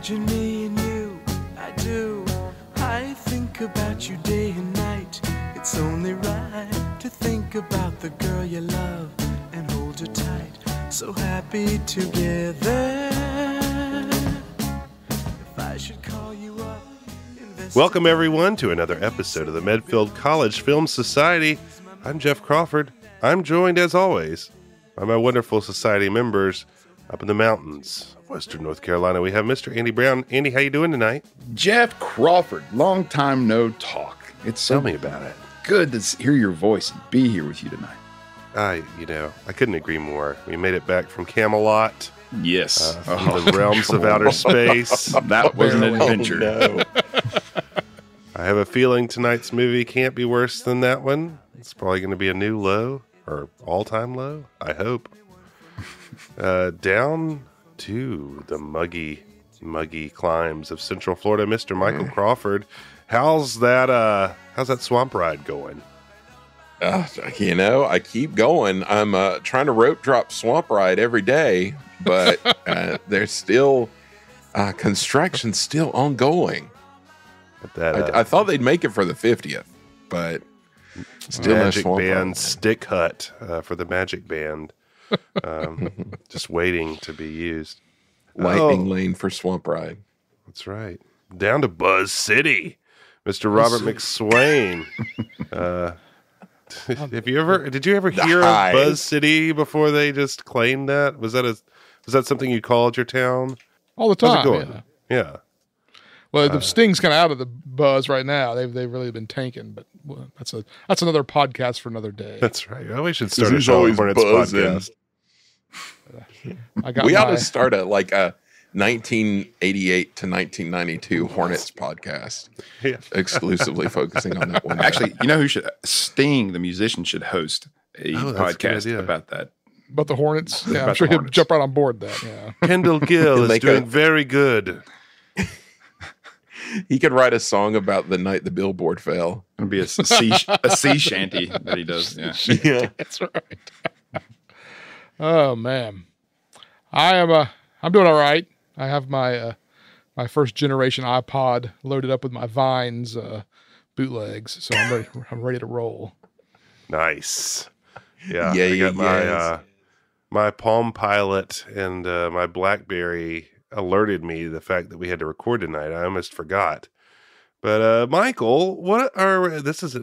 Imagine me and you, I do. I think about you day and night. It's only right to think about the girl you love and hold her tight. So happy together. If I should call you up. Welcome, everyone, to another episode of the Medfield College Film Society. I'm Jeff Crawford. I'm joined, as always, by my wonderful society members up in the mountains of Western North Carolina. We have Mr. Andy Brown. Andy, how you doing tonight? Jeff Crawford, long time no talk. It's so Tell me about it. good to hear your voice and be here with you tonight. I couldn't agree more. We made it back from Camelot. Yes. From the realms of outer space. That was an adventure. No. I have a feeling tonight's movie can't be worse than that one. It's probably going to be a new low, or all-time low, I hope. Down to the muggy climes of Central Florida, Mr. Michael Crawford. How's that swamp ride going? I keep going. I'm trying to rope drop swamp ride every day, but there's still construction still ongoing. I thought they'd make it for the 50th, but still Magic no Band ride. stick hut for the Magic Band. Just waiting to be used. Lightning lane for swamp ride. That's right. Down to Buzz City, Mr. Robert McSwain. Did you ever hear of Buzz City before they just claimed that? Was that something you called your town? All the How's it time. going? Yeah. Well, the Sting's kind of out of the buzz right now. They've really been tanking, but that's another podcast for another day. That's right. Well, we should start a He's Charlotte always Hornets buzzing. podcast. We ought to start a 1988 to 1992 Hornets podcast, Yeah. exclusively focusing on that one. Actually, you know who should? Sting, the musician, should host a Oh, that's a good podcast idea. about that. But the Hornets, yeah, I'm About sure the he'll Hornets. jump right on board that. Yeah, Kendall Gill is Make doing a- very good. He could write a song about the night the billboard fell. It'll be a sea shanty that he does. Yeah. Yeah. that's right. Oh man, I'm doing all right. I have my my first generation iPod loaded up with my Vines bootlegs, so I'm ready to roll. Nice. Yeah. Yeah, I got yes. my Palm Pilot and my BlackBerry alerted me to the fact that we had to record tonight. I almost forgot. But Michael, this is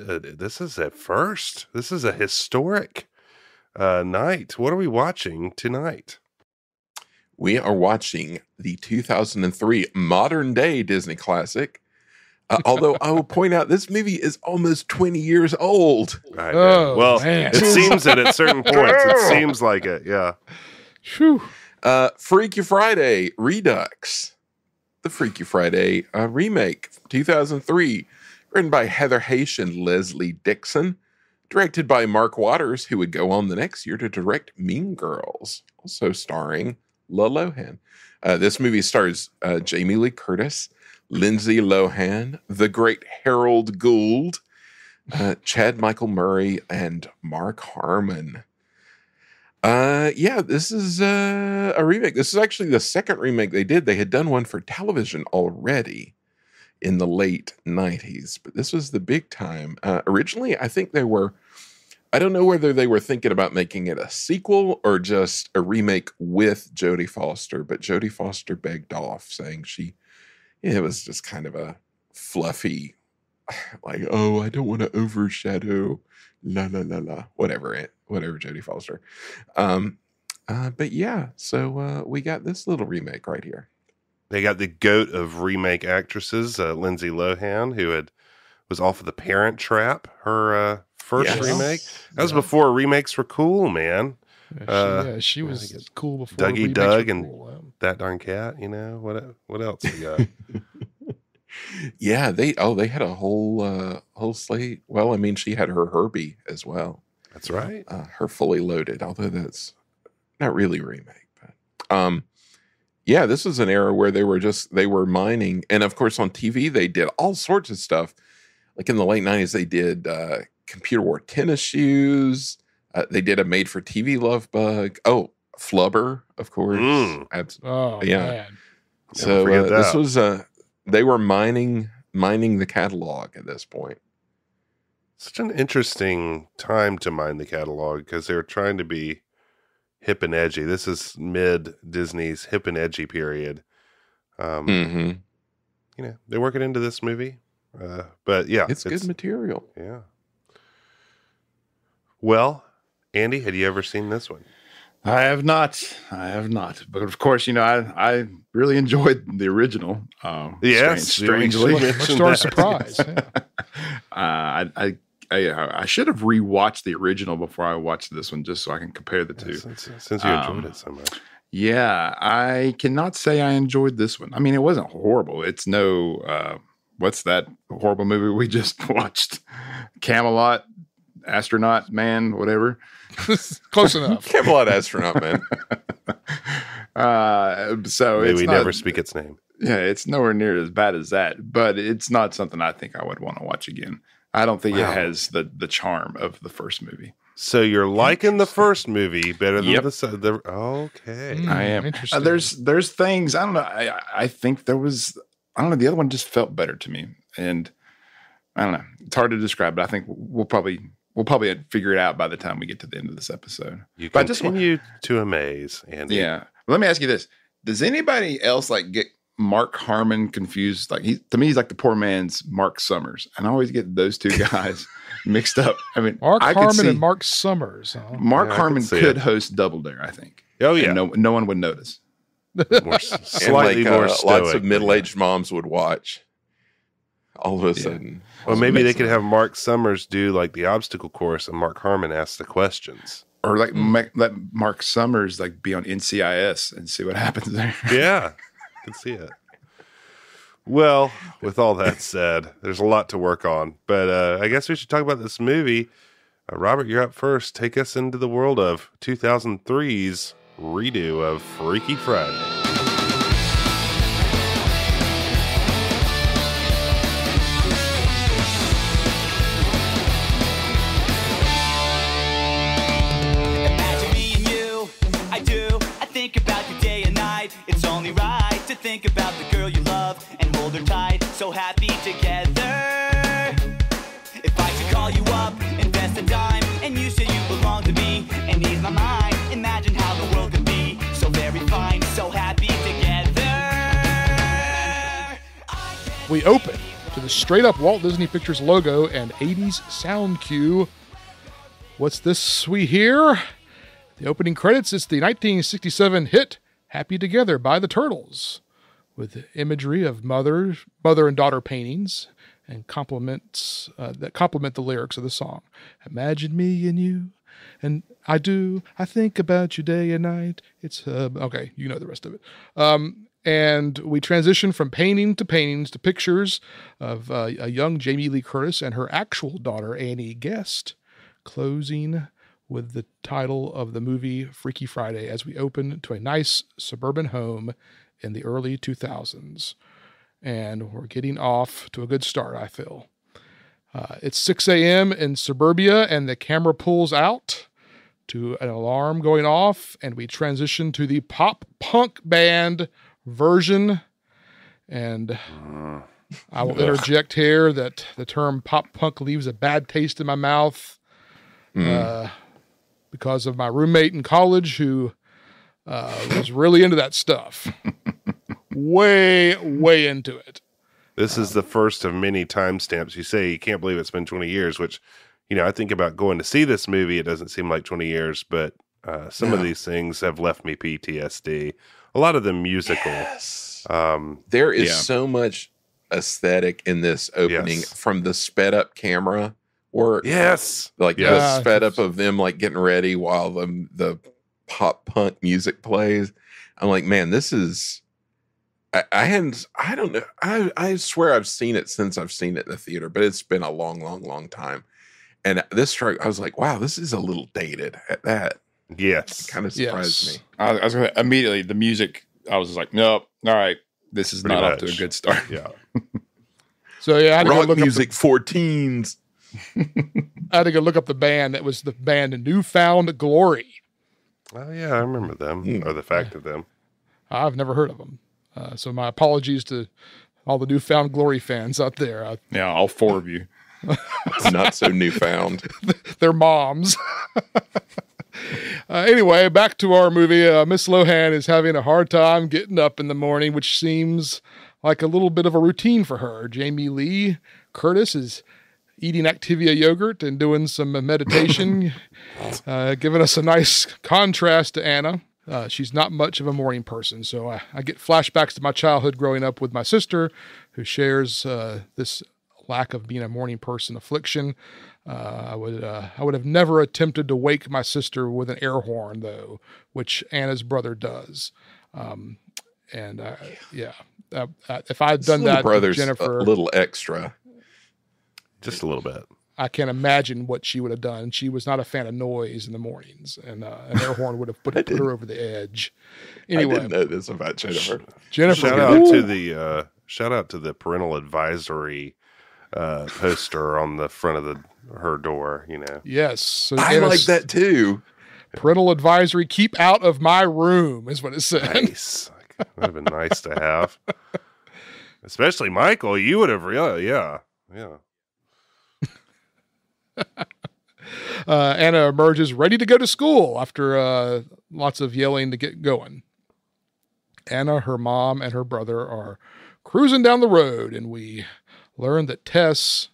a first. This is a historic night. What are we watching tonight? We are watching the 2003 modern day Disney classic. Although I will point out this movie is almost 20 years old. I know. Oh, Well, man. it seems that at certain points, it seems like it. Yeah. Phew. Freaky Friday Redux. The Freaky Friday remake, 2003. Written by Heather Haish and Leslie Dixon. Directed by Mark Waters, who would go on the next year to direct Mean Girls. Also starring Lohan. This movie stars Jamie Lee Curtis, Lindsay Lohan, the great Harold Gould, Chad Michael Murray, and Mark Harmon. This is a remake. This is actually the second remake they did. They had done one for television already in the late 90s, but this was the big time. Originally, I think I don't know whether they were thinking about making it a sequel or just a remake with Jodie Foster, but Jodie Foster begged off, saying it was just kind of a fluffy, like, oh, I don't want to overshadow, la la la la, whatever Jodie Foster. But yeah, so we got this little remake right here. They got the goat of remake actresses, Lindsay Lohan, who was off of The Parent Trap, her first Yes. remake. That was before remakes were cool, man. She was cool before Dougie remakes Doug were and cool. That Darn Cat, what else we got? Yeah, they had a whole slate. Well, I mean, she had her Herbie as well. That's right. Her Fully Loaded, although that's not really a remake. But yeah, this was an era where they were mining, and of course on TV they did all sorts of stuff. Like in the late 90s, they did computer wore tennis shoes. They did a made-for-TV Love Bug. Oh, Flubber, of course. Oh, Yeah. man. So forget this that. was they were mining the catalog at this point. Such an interesting time to mine the catalog because they were trying to be hip and edgy. This is mid Disney's hip and edgy period. Mm-hmm. You know, they work it into this movie. But yeah, It's good material. Yeah. Well, Andy, had you ever seen this one? I have not. But of course, I really enjoyed the original. Yes, strangely. Much to our surprise. Yeah. I should have rewatched the original before I watched this one, just so I can compare the two. Since you enjoyed it so much. Yeah, I cannot say I enjoyed this one. I mean, it wasn't horrible. It's no, what's that horrible movie we just watched? Camelot, Astronaut Man, whatever. Close enough. Camelot Astronaut Man. So May it's we not, never speak its name. Yeah, it's nowhere near as bad as that, but it's not something I think I would want to watch again. I don't think it has the charm of the first movie. So you're liking the first movie better than Yep. the okay. I am. Interesting. There's things I don't know. I think there was I don't know. The other one just felt better to me, and I don't know. It's hard to describe, but I think we'll probably figure it out by the time we get to the end of this episode. You But I just continue to amaze, Andy. Yeah. Let me ask you this: does anybody else get Mark Harmon confused? To me, he's like the poor man's Mark Summers, and I always get those two guys mixed up. I mean, Mark I could Harmon see and Mark Summers. Huh? Mark Yeah, I Harmon can see could it. host Double Dare, I think. Oh yeah. And no one would notice. More, slightly more lots stoic, of middle-aged moms would watch. All of a sudden, Well, maybe they could have Mark Summers do the obstacle course, and Mark Harmon ask the questions. Or let Mark Summers be on NCIS and see what happens there. Yeah, I can see it. Well, with all that said, there's a lot to work on, but I guess we should talk about this movie. Robert, you're up first. Take us into the world of 2003's redo of Freaky Friday. Imagine me and you, I think about you day and night. It's only right to think about the girl you love and hold her tight, so happy together. If I could call you up, invest a dime, and you say you belong to me, and ease my mind, imagine how the world could be so very fine, so happy together. We open to the straight up Walt Disney Pictures logo and 80s sound cue. What's this we hear? The opening credits is the 1967 hit Happy Together by the Turtles, with imagery of mother and daughter paintings and compliments that complement the lyrics of the song. Imagine me and you, and I think about you day and night. It's okay, you know the rest of it. And we transition from paintings to pictures of a young Jamie Lee Curtis and her actual daughter, Annie Guest, closing with the title of the movie Freaky Friday as we open to a nice suburban home in the early 2000s. And we're getting off to a good start, I feel. It's 6 a.m. in suburbia, and the camera pulls out to an alarm going off, and we transition to the pop punk band version. And I will interject here that the term pop punk leaves a bad taste in my mouth because of my roommate in college who was really into that stuff. way into it. This is the first of many timestamps. You say you can't believe it's been 20 years, which, I think about going to see this movie. It doesn't seem like 20 years, but some of these things have left me PTSD. A lot of them musical. yes. There is so much aesthetic in this opening from the sped up camera work. Yes. The sped up of them getting ready while the pop punk music plays. I'm like, man, this is. I don't know. I swear I've seen it since I've seen it in the theater, but it's been a long time. And this struck, I was like, wow, this is a little dated at that. Yes. Kind of surprised me. I was going to immediately, the music, I was just like, nope. All right. This is Pretty not much. off to a good start. Yeah. So I had to go Rock look music for teens. I had to go look up the band. That was the band Newfound Glory. Oh, yeah. I remember them or the fact of them. I've never heard of them. So my apologies to all the Newfound Glory fans out there. Yeah, all four of you. Not so newfound. Their moms. Anyway, back to our movie. Miss Lohan is having a hard time getting up in the morning, which seems like a little bit of a routine for her. Jamie Lee Curtis is eating Activia yogurt and doing some meditation, giving us a nice contrast to Anna. She's not much of a morning person, so I get flashbacks to my childhood growing up with my sister, who shares this lack of being a morning person affliction. I would have never attempted to wake my sister with an air horn, though, which Anna's brother does. If I had done that to Jennifer, a little extra, just a little bit. I can't imagine what she would have done. She was not a fan of noise in the mornings, and an air horn would have put her over the edge. Anyway, I didn't know this about Jennifer. Shout out to the parental advisory poster on the front of her door. You know. Yes, so I like that too. Parental advisory: keep out of my room is what it said. Nice. That would have been nice to have. Especially Michael, you would have really, yeah. Anna emerges ready to go to school after lots of yelling to get going. Anna, her mom, and her brother are cruising down the road, and we learn that Tess,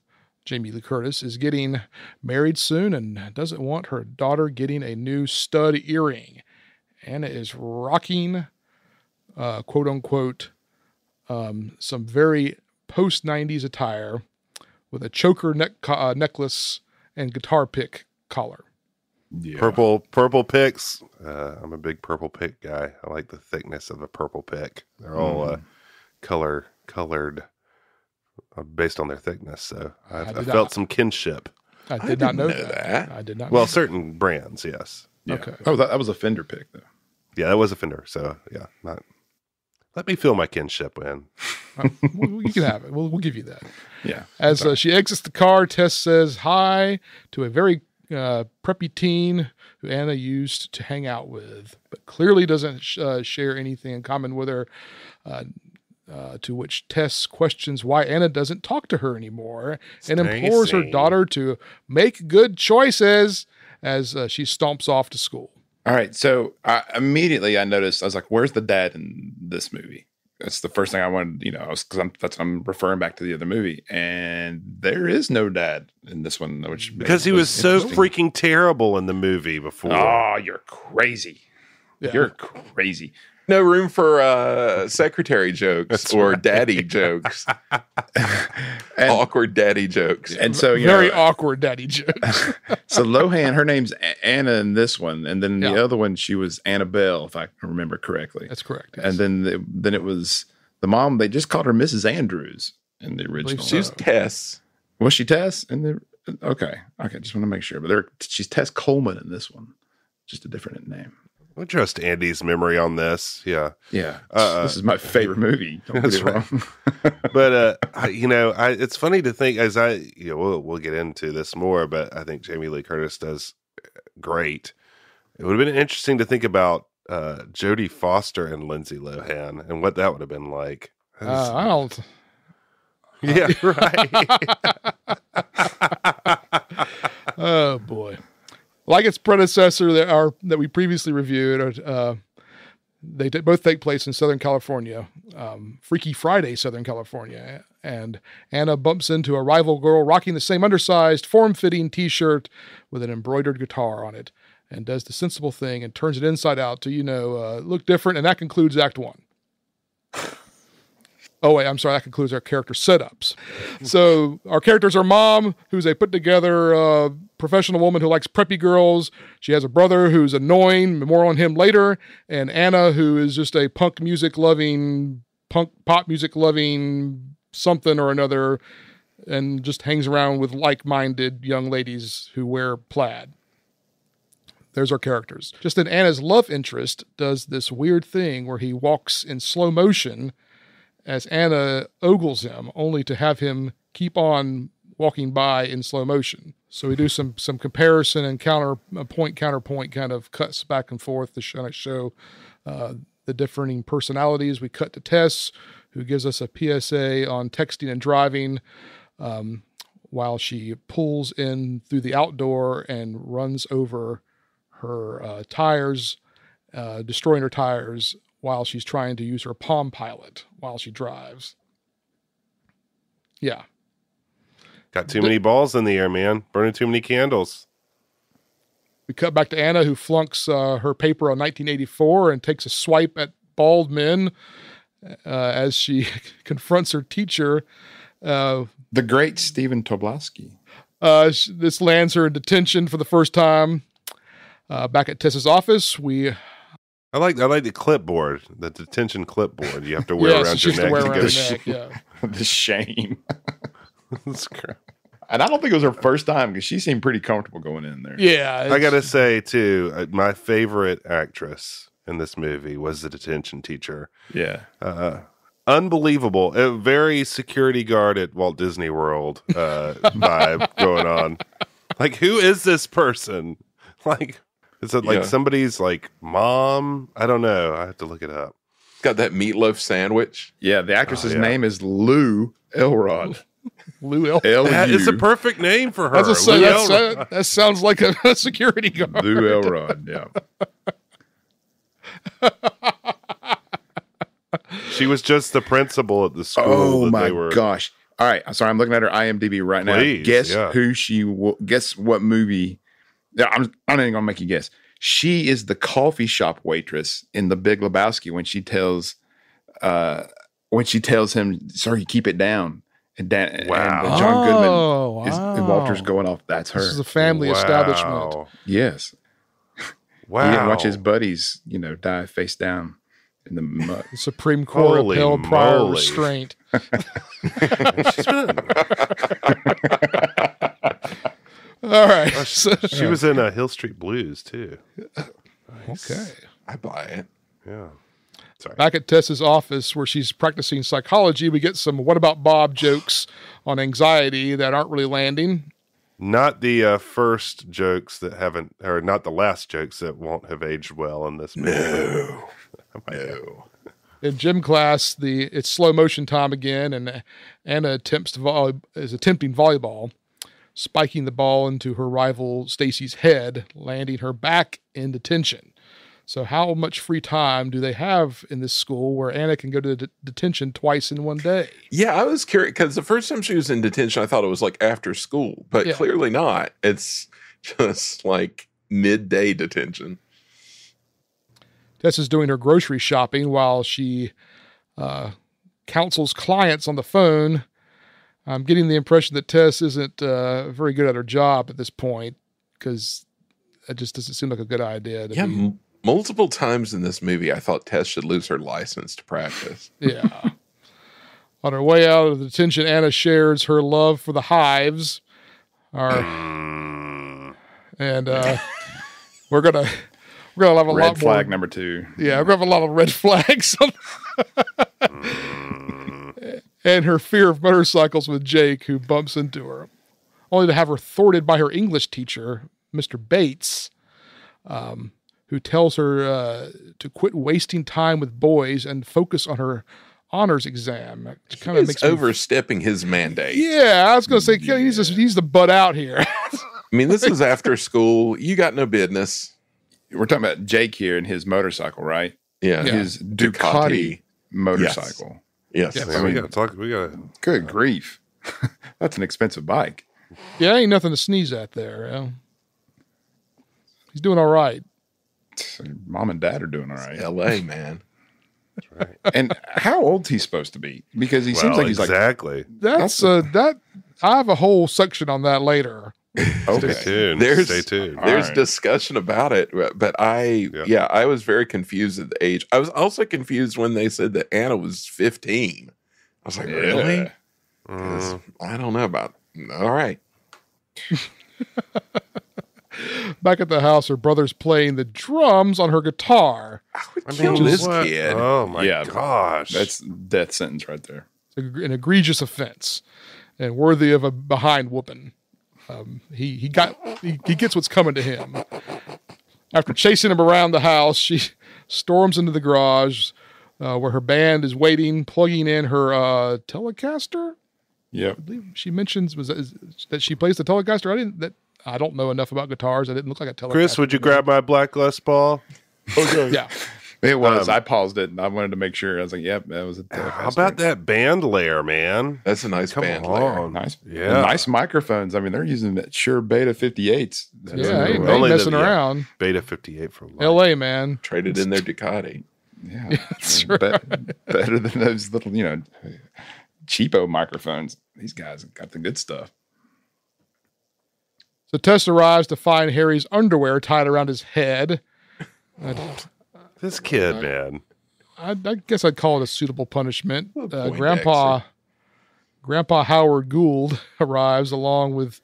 Jamie Lee Curtis, is getting married soon and doesn't want her daughter getting a new stud earring. Anna is rocking, quote unquote, some very post-90s attire with a choker necklace and guitar pick collar. Yeah. Purple picks. I'm a big purple pick guy. I like the thickness of a purple pick. They're all colored based on their thickness. So I felt some kinship. I did not know that. I did not. Well, certain brands, yes. Yeah. Okay. Oh, that was a Fender pick, though. Yeah, that was a Fender. So yeah, not. Let me feel my kinship, man. You can have it. We'll give you that. Yeah. As she exits the car, Tess says hi to a very preppy teen who Anna used to hang out with, but clearly doesn't share anything in common with her, to which Tess questions why Anna doesn't talk to her anymore and implores her daughter to make good choices as she stomps off to school. All right, so immediately I noticed, I was like, where's the dad in this movie? That's the first thing I wanted, because I'm referring back to the other movie, and there is no dad in this one, because he was so freaking terrible in the movie before. Oh, you're crazy! Yeah. You're crazy. No room for secretary jokes or daddy jokes. Awkward daddy jokes. And so, very awkward daddy jokes. So Lohan, her name's Anna in this one. And then the other one, she was Annabelle, if I remember correctly. That's correct. Yes. And then it was the mom, they just called her Mrs. Andrews in the original. She's Tess. Was she Tess? Okay. Just want to make sure. But she's Tess Coleman in this one. Just a different name. We'll trust Andy's memory on this. Yeah. Yeah. This is my favorite movie. Don't get it wrong. But, it's funny to think as we'll get into this more, but I think Jamie Lee Curtis does great. It would have been interesting to think about Jodie Foster and Lindsay Lohan and what that would have been like. I don't. Yeah, right. Oh, boy. Like its predecessor that we previously reviewed, they both take place in Southern California, Freaky Friday, Southern California. And Anna bumps into a rival girl rocking the same undersized, form-fitting T-shirt with an embroidered guitar on it, and does the sensible thing and turns it inside out to, look different. And that concludes Act 1. Oh, wait, I'm sorry. That concludes our character setups. So our characters are Mom, who's a put-together professional woman who likes preppy girls. She has a brother who's annoying, more on him later. And Anna, who is just a pop music loving, something or another, and just hangs around with like-minded young ladies who wear plaid. There's our characters. Just then Anna's love interest does this weird thing where he walks in slow motion as Anna ogles him, only to have him keep on walking by in slow motion. So we do some comparison and counterpoint kind of cuts back and forth to show the differing personalities, we cut to Tess, who gives us a PSA on texting and driving, while she pulls in through the outdoor and runs over her tires, destroying her tires while she's trying to use her Palm Pilot while she drives. Yeah. Got too many balls in the air, man. Burning too many candles. We cut back to Anna, who flunks her paper on 1984 and takes a swipe at bald men as she confronts her teacher. The great Stephen Tobolowsky. This lands her in detention for the first time. Back at Tess's office, I like the clipboard, the detention clipboard. You have to wear around your neck to get a Yeah. The shame. That's crap. And I don't think it was her first time because she seemed pretty comfortable going in there. Yeah. I gotta say too, my favorite actress in this movie was the detention teacher. Yeah. Unbelievable. A very security guard at Walt Disney World vibe going on. Like, who is this person? Like, is it like somebody's like mom? I don't know. I have to look it up. Got that meatloaf sandwich. Yeah, the actress's name is Lou Elrod. Lou Elrod. L-U. That is a perfect name for her. That sounds like a security guard. Lou Elrod, yeah. She was just the principal at the school. Oh that my they were... gosh! All right, I'm sorry. I'm looking at her IMDb right Please, now. Guess yeah. who guess what movie? Yeah, I'm not even gonna make you guess. She is the coffee shop waitress in The Big Lebowski when she tells him, "Sorry, keep it down." And John Goodman is Walter's going off. That's her. This is a family establishment. Yes. Wow. He didn't watch his buddies, die face down in the mud. The Supreme Court Holy upheld prior moly. restraint. All right. She was in Hill Street Blues too. Nice. Okay. I buy it. Yeah. Sorry. Back at Tess's office where she's practicing psychology, we get some what about Bob jokes on anxiety that aren't really landing. Not the first jokes that haven't, or not the last jokes that won't have aged well in this movie. No. In gym class, it's slow motion time again, and Anna is attempting volleyball, spiking the ball into her rival Stacy's head, landing her back in detention. So how much free time do they have in this school where Anna can go to detention twice in one day? Yeah, I was curious because the first time she was in detention, I thought it was like after school, but clearly not. It's just like midday detention. Tess is doing her grocery shopping while she counsels clients on the phone. I'm getting the impression that Tess isn't very good at her job at this point because it just doesn't seem like a good idea. Multiple times in this movie, I thought Tess should lose her license to practice. Yeah. On her way out of the detention, Anna shares her love for the hives. And we're gonna have a lot more. Red flag number 2. Yeah, we're gonna have a lot of red flags. And her fear of motorcycles with Jake, who bumps into her, only to have her thwarted by her English teacher, Mr. Bates, who tells her to quit wasting time with boys and focus on her honors exam. It kind of makes overstepping his mandate. Yeah, I was going to say he's the butt out here. I mean, this is after school. You got no business. We're talking about Jake here and his motorcycle, right? Yeah. His Ducati motorcycle. Yes. Yeah, we got to talk. We got to. Good grief. That's an expensive bike. Yeah, ain't nothing to sneeze at there. He's doing all right. Mom and dad are doing all right. LA, man. That's right. And how old's he supposed to be? Because he seems like he's exactly. That's that. I have a whole section on that later. Okay. Stay tuned. Stay tuned. There's discussion about it, but I was very confused at the age. I was also confused when they said that Anna was 15. I was like, really? I don't know about. All right. Back at the house, her brother's playing the drums on her guitar. I would kill this kid. Oh my gosh. That's death sentence right there. An egregious offense and worthy of a behind whooping. He gets what's coming to him. After chasing him around the house, storms into the garage where her band is waiting, plugging in her Telecaster. Yep. I believe she mentions that she plays the Telecaster. I don't know enough about guitars. I didn't look like a Telecaster. Chris, would you grab my black Les Paul? Okay. Yeah. It was. I paused it and I wanted to make sure. I was like, yep, that was a Telecaster. How about that band layer, man? That's a nice band on. layer. Nice. Yeah. Nice microphones. I mean, they're using that Shure Beta 58s. Yeah, I ain't Only messing around. Beta 58 for life. LA, man. Traded in their Ducati. Yeah. That's right. Better than those little, cheapo microphones. These guys have got the good stuff. So Tess arrives to find Harry's underwear tied around his head. This kid, man. I guess I'd call it a suitable punishment. Poindexter. Grandpa Howard Gould arrives along with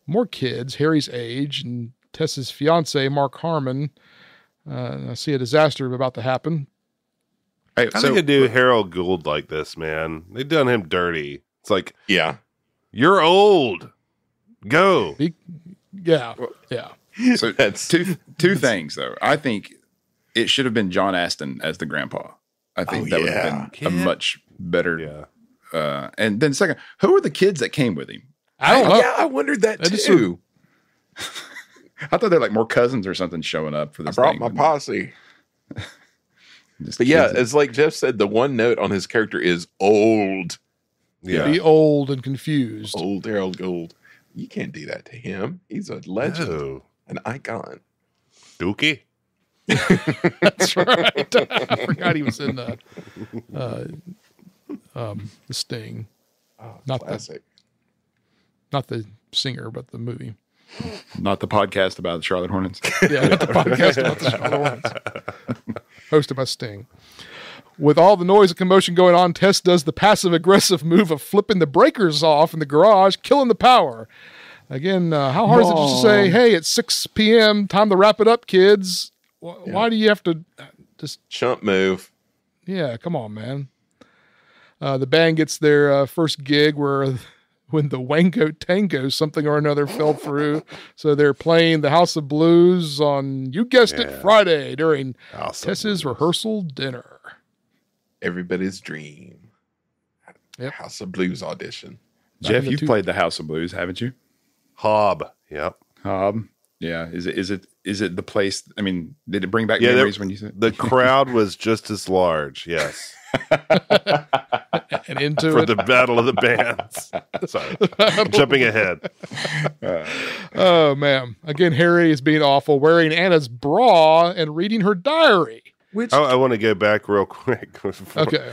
more kids Harry's age and Tess's fiance Mark Harmon. I see a disaster about to happen. Hey, I think I do Harold Gould like this, man. They done him dirty. It's like, Yeah. you're old. Go. Yeah. So That's- two things though. I think it should have been John Aston as the grandpa. I think that would have been a much better. Yeah. And then second, who were the kids that came with him? I don't know. Yeah, I wondered that That is too. I thought they're like more cousins or something showing up for I this. brought thing. my posse. Just But yeah, kids. it's like Jeff said, the one note on his character is old. Yeah. Be old and confused. Old Harold Gould. You can't do that to him. He's a legend, No. an icon. Dookie. That's right. I forgot he was in the Sting. Oh, Not the- classic. Not the singer, but the movie. Not the podcast about the Charlotte Hornets. Yeah, not the podcast about the Charlotte Hornets. Hosted by Sting. With all the noise and commotion going on, Tess does the passive-aggressive move of flipping the breakers off in the garage, killing the power. Again, how hard is it just to say, hey, it's 6 p.m., time to wrap it up, kids? Why do you have to just... Chump move. Yeah, come on, man. The band gets their first gig when the Wango Tango something or another fell through. So they're playing the House of Blues on, you guessed it, Friday during Tess's rehearsal dinner. Everybody's dream. Yep. House of Blues audition. Jeff, the you've two- played the House of Blues, haven't you? Hob. Yep. Yeah. Is it the place? I mean, did it bring back Yeah, memories when you said The crowd was just as large. Yes. And into For it. the Battle of the Bands. Sorry. I'm jumping ahead. Oh, man. Again, Harry is being awful, wearing Anna's bra and reading her diary. Which I want to go back real quick. Okay.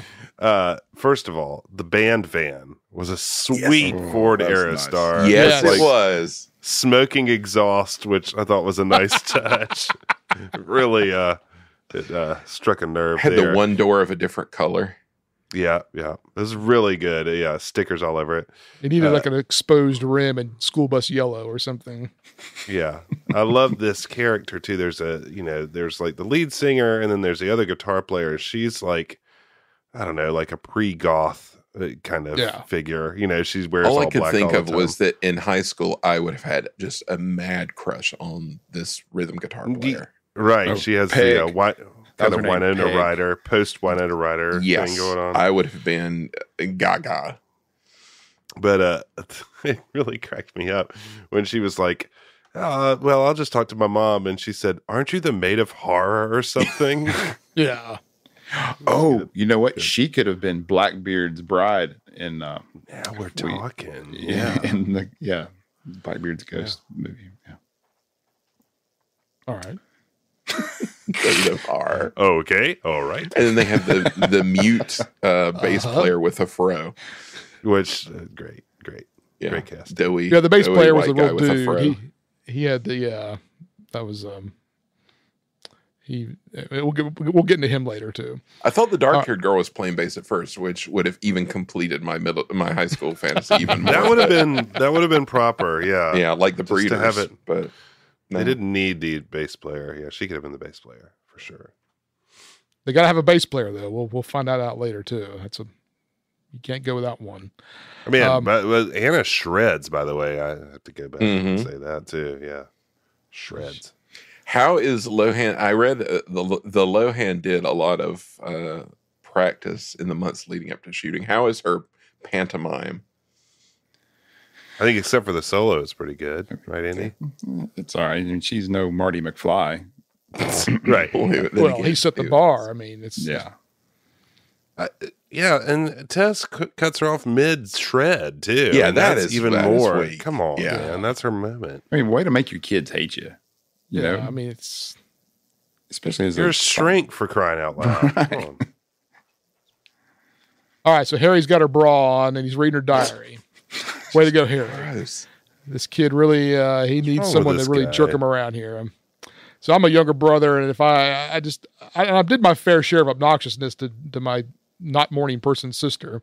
First of all, the band van was a sweet Ford that's Aerostar. nice. yes, Yes. it was. Smoking exhaust, which I thought was a nice touch. Really, it struck a nerve Had there. the one door of a different color. Yeah. It was really good. Yeah, stickers all over it. It needed like an exposed rim and school bus yellow or something. Yeah. I love this character too. There's there's like the lead singer and then there's the other guitar player. She's like, I don't know, like a pre-goth kind of figure. She wears all All I could black think all of the time. was that in high school, I would have had just a mad crush on this rhythm guitar player. Right. Oh, She has Peg. the kind was of her name, Winona Peg. Ryder, post Winona Ryder thing Yes, going on. I would have been gaga. But it really cracked me up when she was like, well, I'll just talk to my mom. And she said, aren't you the maid of horror or something? Yeah. Oh, you know what? She could have been Blackbeard's bride in Now we're talking. in the Blackbeard's ghost movie. Yeah. All right. Maid of horror. Okay. All right. And then they have the mute bass player with a fro. Which, great. Yeah. Great cast. Doughy, Yeah, the bass doughy player was a white guy real with a dude. fro. He had the that was we'll get into him later too. I thought the dark-haired girl was playing bass at first, which would have even completed my high school fantasy even more. That would have been proper. Yeah. yeah, like the Just to Breeders. have it. But no. They didn't need the bass player. Yeah. She could have been the bass player for sure. They got to have a bass player though. We'll find that out later too. You can't go without one. I mean, but Anna shreds, by the way. I have to go back and Mhm. say that too. Yeah. Shreds. How is Lohan? I read the Lohan did a lot of practice in the months leading up to shooting. How is her pantomime? I think except for the solo, it's pretty good, right, Andy? It's all right. I mean, she's no Marty McFly. Right. Well, he set the bar. I mean, it's Yeah. Yeah, and Tess cuts her off mid shred too. Yeah, that's is even that is more. weak. Come on, Yeah. man, that's her moment. I mean, way to make your kids hate you. You know, I mean, it's especially as You're a a shrink for crying out loud. Come on. all right. So Harry's got her bra on and he's reading her diary. Way to go, Harry. Gross. This kid really, he needs wrong someone with to this really guy? jerk him around here. So I'm a younger brother, and if I did my fair share of obnoxiousness to my not morning person sister,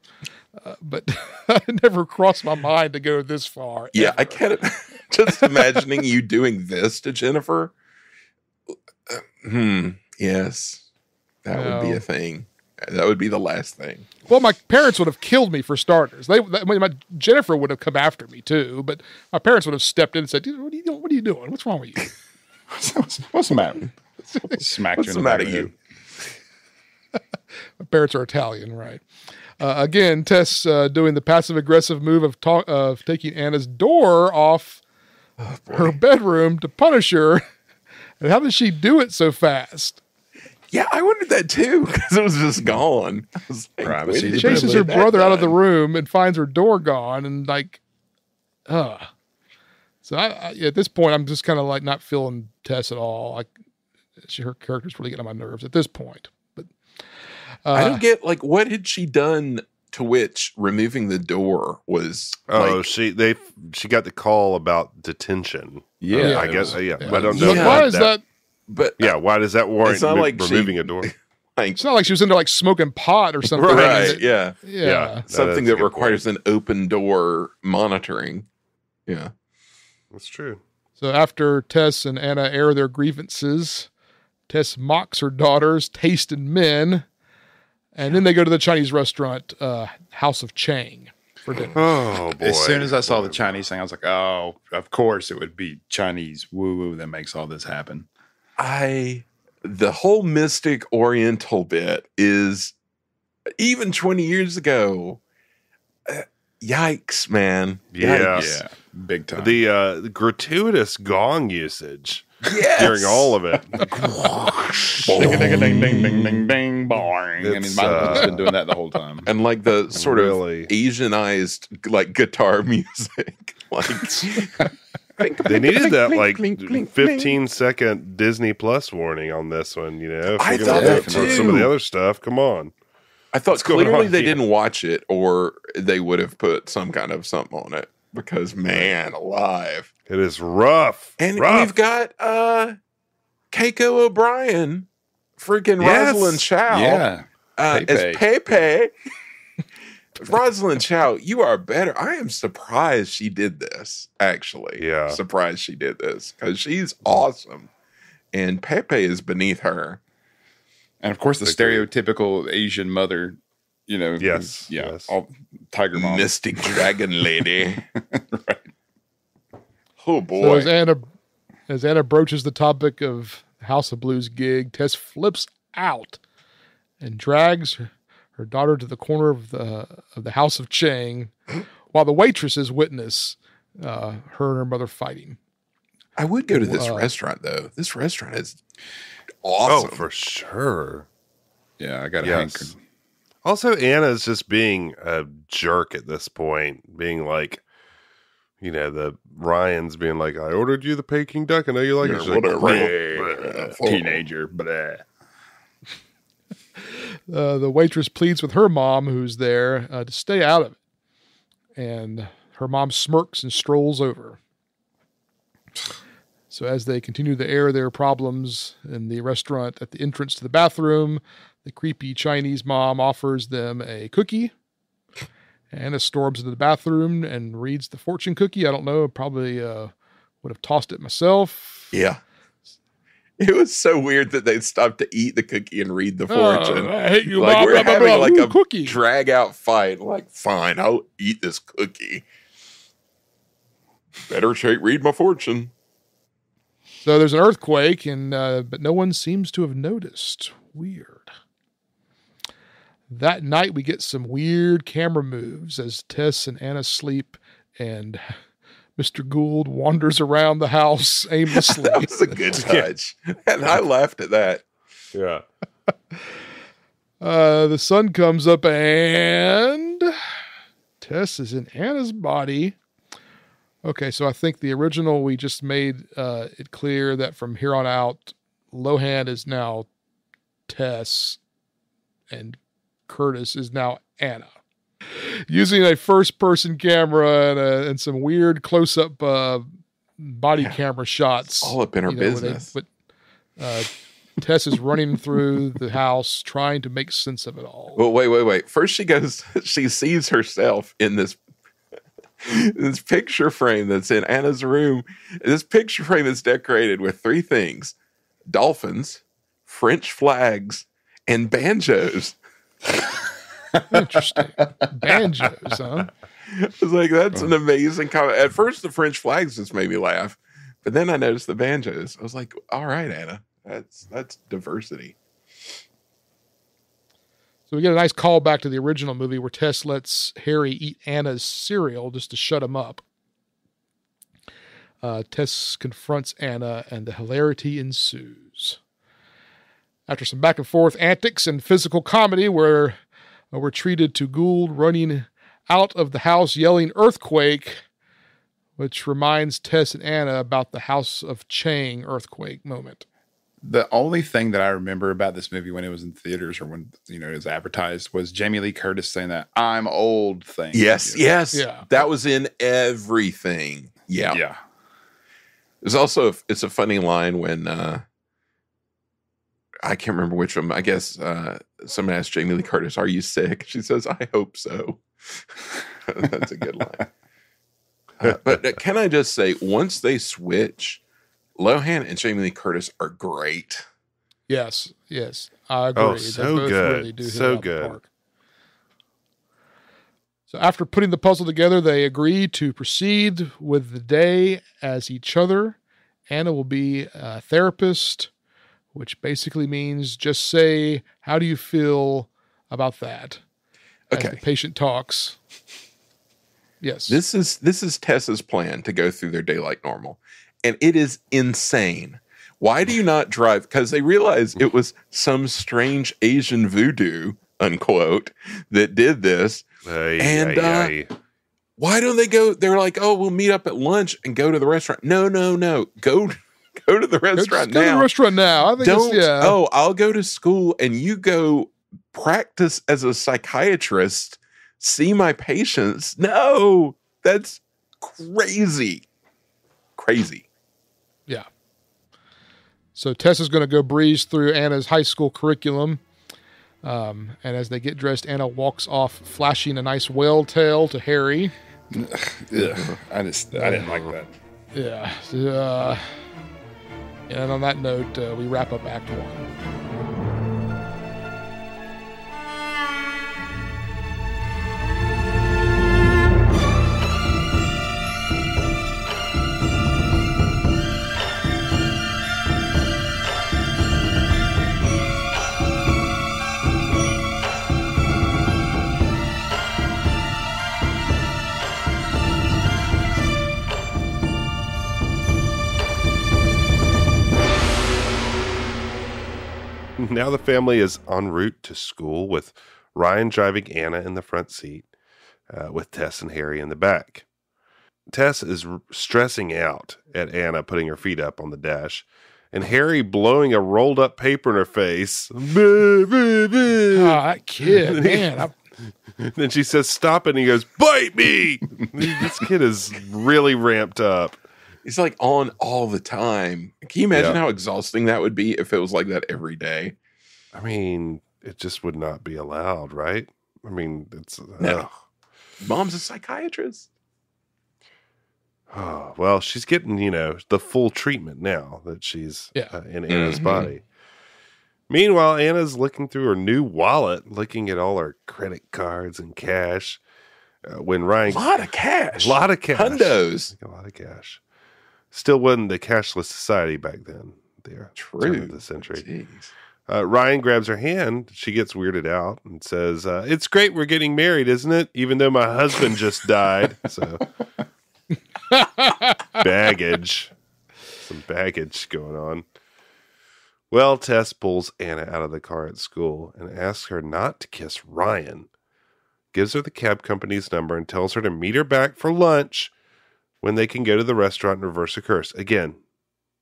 but it never crossed my mind to go this far. Yeah, ever. I can't. Just imagining you doing this to Jennifer. Yes, that would be No. a thing. That would be the last thing. Well, my parents would have killed me for starters. Jennifer would have come after me too, but my parents would have stepped in and said, "Dude, what are you doing? What are you doing? What's wrong with you?" what's the matter? Smacked What's you the in the back matter, of the you? head. My parents are Italian, right? Again, Tess doing the passive aggressive move of taking Anna's door off her bedroom to punish her. And how did she do it so fast? Yeah, I wondered that too because it was just gone. I was like, Privacy. when did Chases you her let that brother out of the done? room and finds her door gone, and So I at this point, I'm just kind of like not feeling Tess at all. Like her character's really getting on my nerves at this point. But I don't get what had she done to which removing the door was. Oh, she got the call about detention. Yeah, I it guess. was- Yeah, yeah. I don't But know. why is that? But Yeah, why does that warrant It's not like she- removing a door? like It's not like she was in there like smoking pot or something. right, yeah, Yeah. something that's a that good requires an open door monitoring. Yeah. That's true. So after Tess and Anna air their grievances, Tess mocks her daughter's taste in men, and then they go to the Chinese restaurant, House of Chang, for dinner. Oh boy! As soon as I saw the Chinese thing, I was like, "Oh, of course it would be Chinese woo woo that makes all this happen." The whole mystic oriental bit is even 20 years ago. Yikes, man. Yes. Yeah, big time. The gratuitous gong usage Yes. during all of it. ding ding ding ding ding ding boing. I mean, It's, my husband's been doing that the whole time. And the sort Really? of Asianized guitar music. They needed that 15 15 second Disney Plus warning on this one. If I we're thought gonna that go for some of too. the other stuff, come on. I thought going clearly on they here? didn't watch it, or they would have put some kind of something on it because man alive. It is rough. And rough. we've got Keiko O'Brien, freaking Yes. Rosalind Chow, Yeah, as Pepe. Rosalind Chow, you are better. I am surprised she did this. Actually, Yeah. surprised she did this because she's awesome, and Pepe is beneath her. and of course the stereotypical Asian mother. Yes, yeah, yes. all tiger mom. Mystic Dragon Lady. Right. Oh So boy. as Anna broaches the topic of House of Blues gig, Tess flips out and drags her daughter to the corner of the House of Chang, while the waitresses witness her and her mother fighting. I would go to this restaurant though. This restaurant is awesome. Oh, for sure. Yeah, I got a Yes. hanker. Also, Anna's just being a jerk at this point, being like, the Ryan's being like, I ordered you the Peking duck. I know you like it. She's like, "Bleh." Teenager, blah. The waitress pleads with her mom, who's there, to stay out of it. And her mom smirks and strolls over. So as they continue to air their problems in the restaurant at the entrance to the bathroom, the creepy Chinese mom offers them a cookie. Anna storms into the bathroom and reads the fortune cookie. I don't know, probably would have tossed it myself. Yeah. It was so weird that they stopped to eat the cookie and read the fortune. I hate you, Like mom. we're blah, blah, having blah. like Ooh, a cookie. drag out fight. Like, fine, I'll eat this cookie. Better read my fortune. So there's an earthquake, and but no one seems to have noticed. Weird. That night, we get some weird camera moves as Tess and Anna sleep, and Mr. Gould wanders around the house aimlessly. That was a good touch. And I laughed at that. Yeah. The sun comes up, and Tess is in Anna's body. Okay, so I think the original, we just made it clear that from here on out, Lohan is now Tess, and Curtis is now Anna. Using a first-person camera and some weird close-up body camera shots. All up in her business. But Tess is running through the house trying to make sense of it all. Well, wait. First she sees herself in this picture frame that's in Anna's room. This picture frame is decorated with three things: dolphins, French flags, and banjos. Interesting. Banjos, huh? I was like, that's an amazing comment. At first, the French flags just made me laugh, but then I noticed the banjos. I was like, all right, Anna, that's diversity. So we get a nice call back to the original movie where Tess lets Harry eat Anna's cereal just to shut him up. Tess confronts Anna, and the hilarity ensues. After some back and forth antics and physical comedy, we're treated to Gould running out of the house yelling "earthquake," which reminds Tess and Anna about the House of Chang earthquake moment. The only thing that I remember about this movie when it was in theaters or when it was advertised was Jamie Lee Curtis saying that "I'm old" thing. Yes. Yeah. That was in everything. Yeah. There's also it's a funny line when I can't remember which of them. I guess someone asked Jamie Lee Curtis, "Are you sick?" She says, "I hope so." That's a good line. But can I just say, once they switch, Lohan and Jamie Lee Curtis are great. Yes, I agree. Oh, so They both good. really do hit So it out the good. park. So after putting the puzzle together, they agree to proceed with the day as each other. Anna will be a therapist, which basically means just say, "How do you feel about that?" As the patient talks. Yes. This is Tessa's plan to go through their day like normal. And it is insane. Why do you not drive? Because they realize it was some strange Asian voodoo, unquote, that did this. Why don't they go? They're like, "Oh, we'll meet up at lunch and go to the restaurant." No. Go to the restaurant Go to the restaurant now. I think I'll go to school and you go practice as a psychiatrist, see my patients. No, that's crazy. Yeah. So Tessa's going to go breeze through Anna's high school curriculum. And as they get dressed, Anna walks off, flashing a nice whale tail to Harry. Ugh, I didn't like that. Yeah. And on that note, we wrap up Act 1. Now the family is en route to school with Ryan driving Anna in the front seat with Tess and Harry in the back. Tess is stressing out at Anna putting her feet up on the dash and Harry blowing a rolled up paper in her face. That kid, man. Then she says, "Stop it." And he goes, "Bite me." This kid is really ramped up. He's like on all the time. Can you imagine how exhausting that would be if it was like that every day? I mean, it just would not be allowed, right? I mean, it's... No. Mom's a psychiatrist. Oh, well, she's getting, the full treatment now that she's in Anna's body. Meanwhile, Anna's looking through her new wallet, looking at all her credit cards and cash. When Ryan... A lot of cash. A lot of cash. Hundos. A lot of cash. Still wasn't the cashless society back then. There, turn of the century. Jeez. Ryan grabs her hand. She gets weirded out and says, "It's great we're getting married, isn't it? Even though my husband just died." So baggage, some baggage going on. Well, Tess pulls Anna out of the car at school and asks her not to kiss Ryan. Gives her the cab company's number and tells her to meet her back for lunch when they can go to the restaurant and reverse a curse. Again,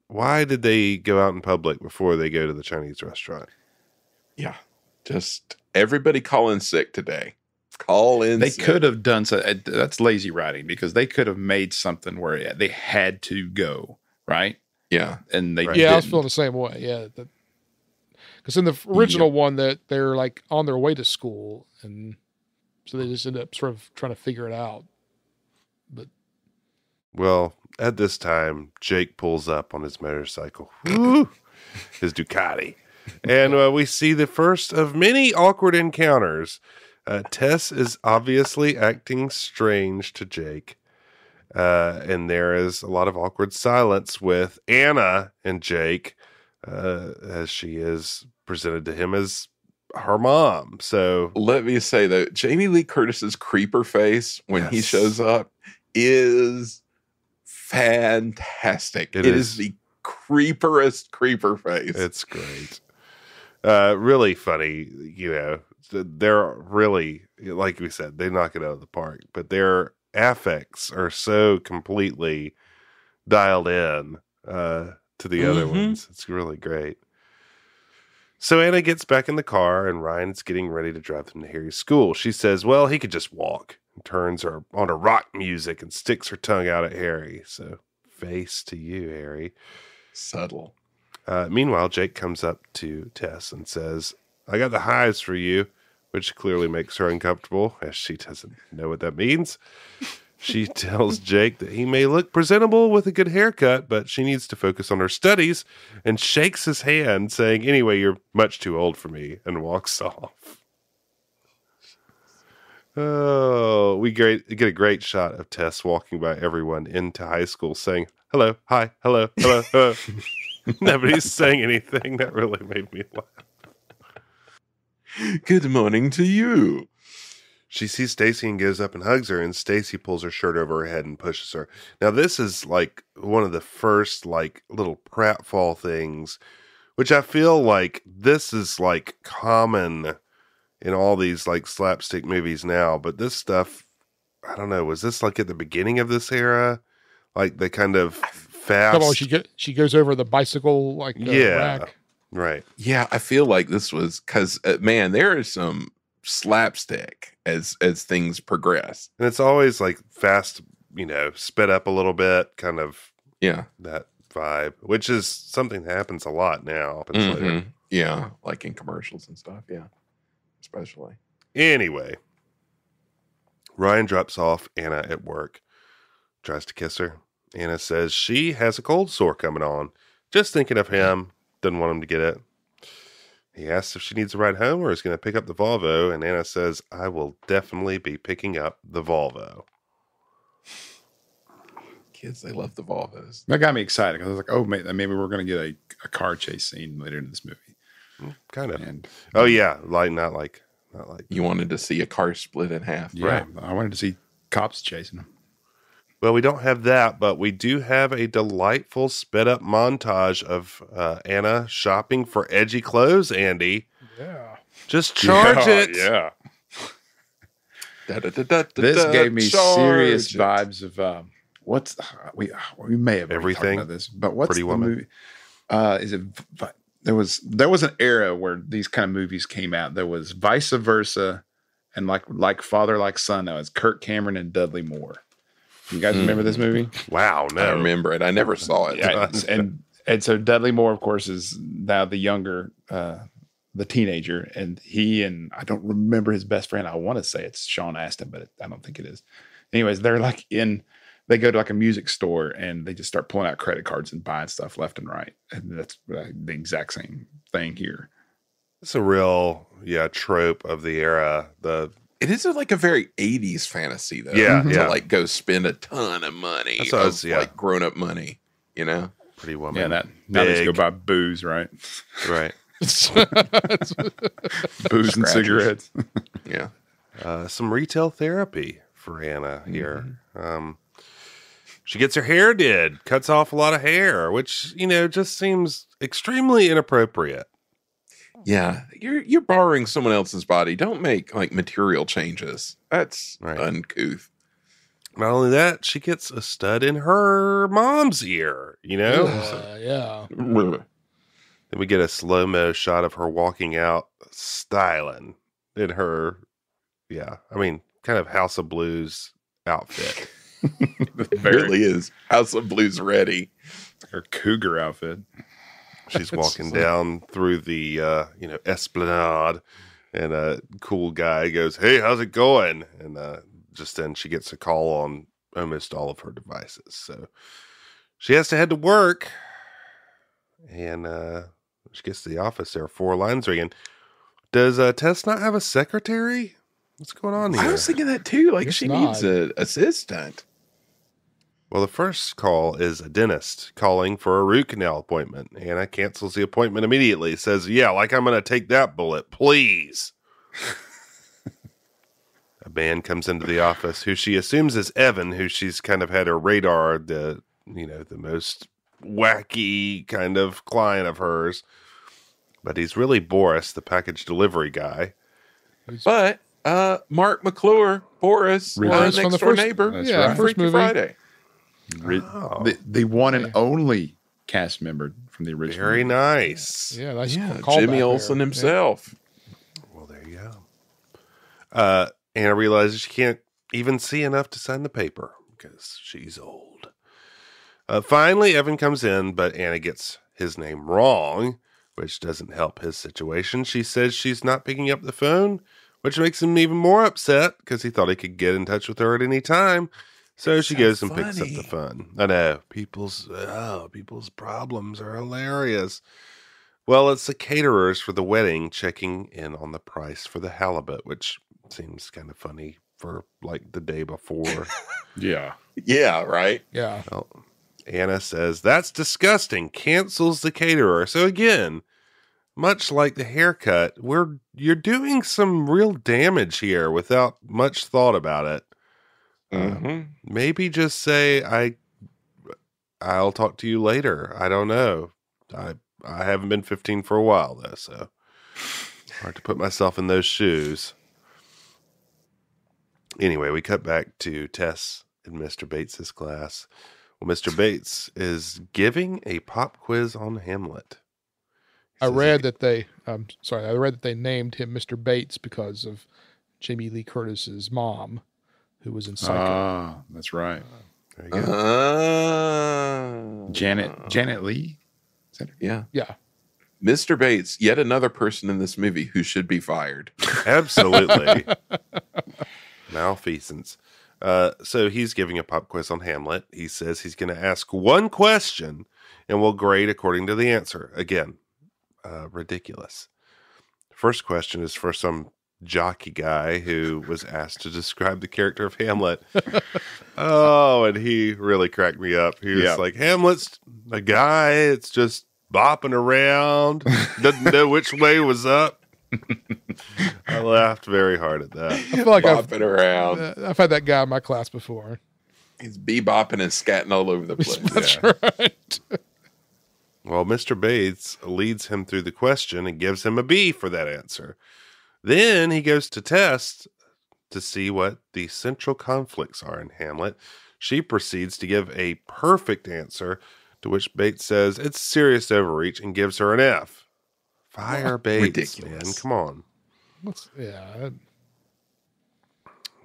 why did they go out in public before they go to the Chinese restaurant? Yeah. Just everybody call in sick today. Call in They sick. could have done so. That's lazy writing because they could have made something where they had to go, right? Yeah. And they Yeah, I was didn't. feeling the same way. Yeah, because in the original one, that they're like on their way to school, and so they just end up sort of trying to figure it out. But Well, at this time, Jake pulls up on his motorcycle, Woo! His Ducati, and we see the first of many awkward encounters. Tess is obviously acting strange to Jake, and there is a lot of awkward silence with Anna and Jake, as she is presented to him as her mom. So Let me say though, Jamie Lee Curtis's creeper face when he Yes. shows up is fantastic. It It is. is the creeperest creeper face. it's great. Really funny, they're really, like we said, they knock it out of the park, but their affects are so completely dialed in to the other ones. It's really great. So Anna gets back in the car and Ryan's getting ready to drive them to Harry's school. She says, well, he could just walk, and turns her on to rock music and sticks her tongue out at Harry. So face to you, Harry. Subtle. Meanwhile, Jake comes up to Tess and says, I got the highs for you, which clearly makes her uncomfortable, as she doesn't know what that means. She tells Jake that he may look presentable with a good haircut, but she needs to focus on her studies, and shakes his hand, saying, anyway, you're much too old for me, and walks off. Oh, we get a great shot of Tess walking by everyone into high school saying, hello, hi, hello, hello. Nobody's saying anything. That really made me laugh. Good morning to you. She sees Stacy and goes up and hugs her, and Stacy pulls her shirt over her head and pushes her. Now, this is like one of the first like little pratfall things, which I feel like this is like common in all these like slapstick movies now. But this stuff, I don't know, was this like at the beginning of this era? Like the kind of fast. come on, she goes over the bicycle like rack. Right. Yeah, I feel like this was because man, there is some slapstick as things progress. And it's always like fast, sped up a little bit, kind of Yeah. that vibe, which is something that happens a lot now. Happens later. Mhm. Yeah, like in commercials and stuff. Yeah, especially. Anyway, Ryan drops off Anna at work, tries to kiss her. Anna says she has a cold sore coming on. Just thinking of him, doesn't want him to get it. He asks if she needs a ride home or is going to pick up the Volvo, and Anna says, I will definitely be picking up the Volvo. Kids, they love the Volvos. That got me excited because I was like, oh, maybe we're going to get a car chase scene later in this movie. Kind of. And Oh, yeah. Not like. You wanted to see a car split in half. yeah, Right. I wanted to see cops chasing them. Well, we don't have that, but we do have a delightful sped up montage of Anna shopping for edgy clothes, Andy. Yeah. Just charge it. Yeah. This This gave me serious vibes of we may have already Everything? talked about this, but what's Pretty the Woman? movie? Is it? There was an era where these kind of movies came out. There was Vice Versa, and like Father Like Son. That was Kirk Cameron and Dudley Moore. You guys remember this movie? Wow, no. I remember it. I never saw it. Yeah, and so Dudley Moore, of course, is now the younger, the teenager, and I don't remember his best friend. I want to say it's Sean Astin, but I don't think it is. Anyways, they go to like a music store and they just start pulling out credit cards and buying stuff left and right, and that's the exact same thing here. It's a real, trope of the era. It is like a very 80s fantasy, though. Yeah, to yeah. like go spend a ton of money. That's what I was- like grown up money. you know? Pretty Woman. Yeah, that now they just go Big. buy booze, right? Right. Booze and Scratches. cigarettes. Yeah. Some retail therapy for Anna here. She gets her hair did, cuts off a lot of hair, which, just seems extremely inappropriate. Yeah. You're borrowing someone else's body. Don't make like material changes. That's Right. uncouth. Not only that, she gets a stud in her mom's ear, So Yeah. then we get a slow-mo shot of her walking out styling in her, kind of House of Blues outfit. It really is. House of Blues ready. Her cougar outfit. She's walking down through the, Esplanade, and a cool guy goes, "Hey, how's it going?" And just then she gets a call on almost all of her devices. So she has to head to work, and she gets to the office. There are 4 lines ringing. Does Tess not have a secretary? What's going on here? I was thinking that too. Like Guess she not. needs an assistant. Well, the first call is a dentist calling for a root canal appointment. Anna cancels the appointment immediately. Says, "Yeah, like I'm going to take that bullet, please." A man comes into the office who she assumes is Evan, who she's kind of had her radar, the most wacky kind of client of hers. But he's really Boris, the package delivery guy. But Mark McClure, Boris, Boris next from the door first- neighbor. That's yeah, right. first Freaky movie. Friday. The one and only cast member from the original. Very nice. Yeah, nice Yeah, callback Jimmy there. Olsen Yeah. himself. Well, there you go. Anna realizes she can't even see enough to sign the paper because she's old. Finally, Evan comes in, but Anna gets his name wrong, which doesn't help his situation. She says she's not picking up the phone, which makes him even more upset because he thought he could get in touch with her at any time. So she So goes and picks up funny. the phone. I know, people's problems are hilarious. Well, it's the caterers for the wedding checking in on the price for the halibut, which seems kind of funny for like the day before. Yeah. Yeah, right. Yeah. Well, Anna says, "That's disgusting," cancels the caterer. So again, much like the haircut, you're doing some real damage here without much thought about it. Maybe just say, I'll talk to you later. I don't know. I haven't been 15 for a while though, so hard to put myself in those shoes. Anyway, we cut back to Tess in Mr. Bates's class. Well, Mr. Bates is giving a pop quiz on Hamlet. He I says read that they named him Mr. Bates because of Jamie Lee Curtis's mom, who was in Psycho. Ah, that's right. There you go. Janet Lee. Is that her? Yeah. Yeah. Mr. Bates, yet another person in this movie who should be fired. Absolutely. Malfeasance. So he's giving a pop quiz on Hamlet. He says he's going to ask one question and will grade according to the answer. Again, ridiculous. First question is for some jockey guy who was asked to describe the character of Hamlet. Oh, and he really cracked me up. He was like, Hamlet's a guy. It's just bopping around. Doesn't know which way was up. I laughed very hard at that. I feel like Bopping around. I've had that guy in my class before. He's bebopping and scatting all over the place. That's right. Well, Mr. Bates leads him through the question and gives him a B for that answer. Then he goes to test to see what the central conflicts are in Hamlet. She proceeds to give a perfect answer, to which Bates says it's serious overreach and gives her an F. Fire Bates, ridiculous. man. Come on. Yeah.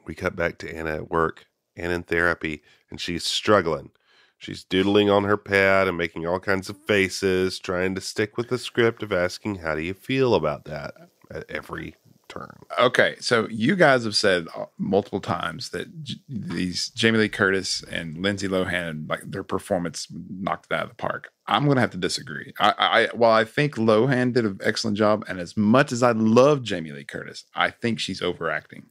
We cut back to Anna at work and in therapy, and she's struggling. She's doodling on her pad and making all kinds of faces, trying to stick with the script of asking, how do you feel about that at every turn? Okay, so you guys have said multiple times that these Jamie Lee Curtis and Lindsay Lohan, like their performance knocked it out of the park. I'm going to have to disagree. While I think Lohan did an excellent job, and as much as I love Jamie Lee Curtis, I think she's overacting.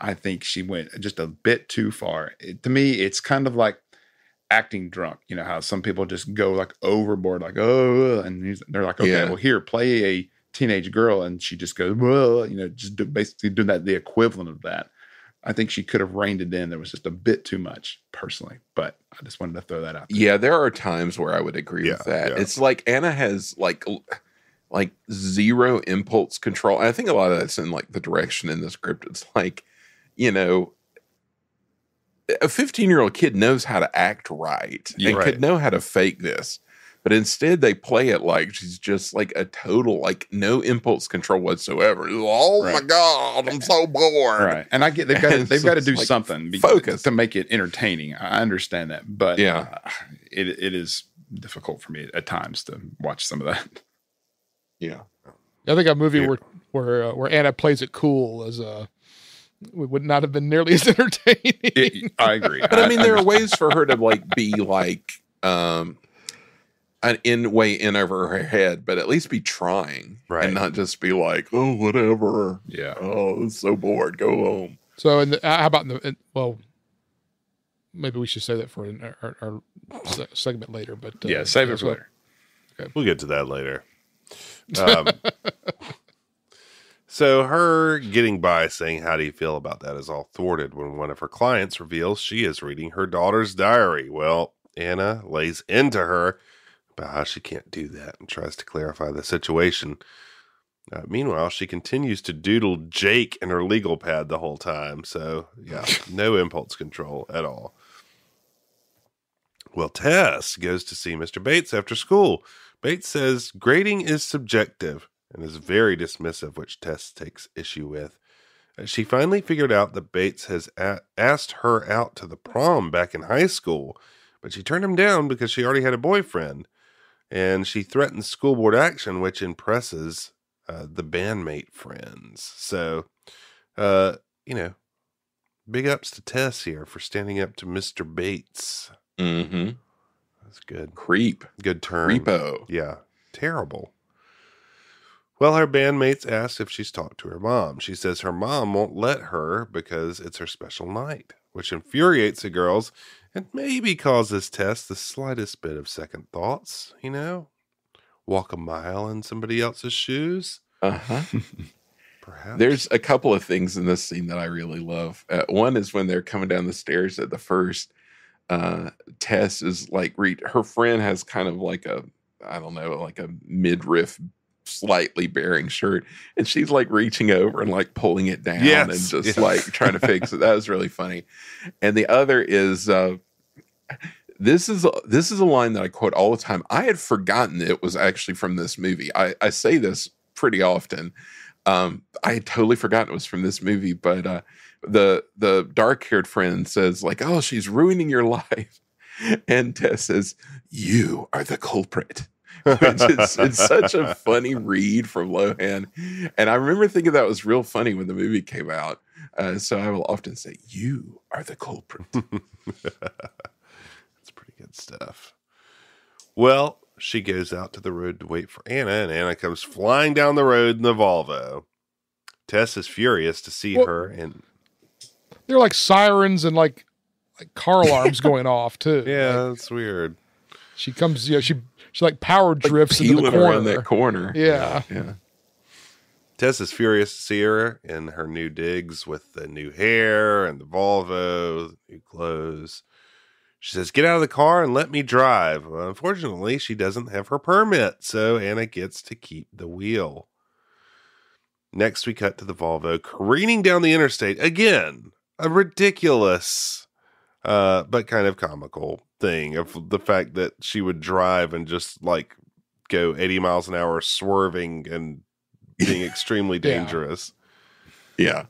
I think she went just a bit too far. To me, it's kind of like acting drunk. You know how some people just go like overboard, like, oh, and they're like, okay, well, here, play a teenage girl. And she just goes, well, you know, basically doing that, the equivalent of that. I think she could have reined it in. There was just a bit too much personally, but I just wanted to throw that out there. Yeah, there are times where I would agree with that. Yeah. It's like Anna has like zero impulse control. And I think a lot of that's in like the direction in the script. It's like, you know, a 15-year-old kid knows how to act right and could know how to fake this. But instead, they play it like she's just like a total, like no impulse control whatsoever. Oh my God, I'm so bored. Right, and I get they've got to do like something focus to make it entertaining. I understand that, but yeah, it is difficult for me at times to watch some of that. Yeah, I think a movie where Anna plays it cool would not have been nearly as entertaining. I agree, but I mean, there are ways for her to like be like. In over her head, but at least be trying, right, and not just be like, oh, whatever. Yeah. Oh, I'm so bored. Go home. So, how about well, maybe we should say that for our segment later. But save it for later. Okay. We'll get to that later. So her getting by saying, how do you feel about that, is all thwarted when one of her clients reveals she is reading her daughter's diary. Well, Anna lays into her about how she can't do that and tries to clarify the situation. Meanwhile, she continues to doodle Jake in her legal pad the whole time. So, yeah, no impulse control at all. Well, Tess goes to see Mr. Bates after school. Bates says grading is subjective and is very dismissive, which Tess takes issue with. She finally figured out that Bates has asked her out to the prom back in high school, but she turned him down because she already had a boyfriend. And she threatens school board action, which impresses the bandmate friends. So, you know, big ups to Tess here for standing up to Mr. Bates. Mm-hmm. That's good. Creep. Good turn. Creepo. Yeah. Terrible. Well, her bandmates ask if she's talked to her mom. She says her mom won't let her because it's her special night, which infuriates the girls and maybe causes Tess the slightest bit of second thoughts, you know? Walk a mile in somebody else's shoes. Uh-huh. Perhaps. There's a couple of things in this scene that I really love. One is when they're coming down the stairs at the first. Tess is like, her friend has kind of like a midriff, slightly bearing shirt. And she's like reaching over and like pulling it down and just like trying to fix it. That was really funny. And the other is, this is a line that I quote all the time. I had forgotten it was actually from this movie. I say this pretty often. I had totally forgotten it was from this movie, but the dark-haired friend says like, "Oh, she's ruining your life," and Tess says, "You are the culprit." It's such a funny read from Lohan, and I remember thinking that was real funny when the movie came out. So I will often say, "You are the culprit." That's pretty good stuff. Well, she goes out to the road to wait for Anna, and Anna comes flying down the road in the Volvo. Tess is furious to see her, and there are like sirens and like car alarms going off too. Yeah, like, that's weird. She comes, she like power drifts like into the corner. Around that corner. Yeah. Tess is furious to see her in her new digs with the new hair and the Volvo, the new clothes. She says, "Get out of the car and let me drive." Well, unfortunately, she doesn't have her permit, so Anna gets to keep the wheel. Next, we cut to the Volvo careening down the interstate. Again, a ridiculous, but kind of comical thing of the fact that she would drive and just like go 80 miles an hour swerving and being extremely dangerous. Yeah.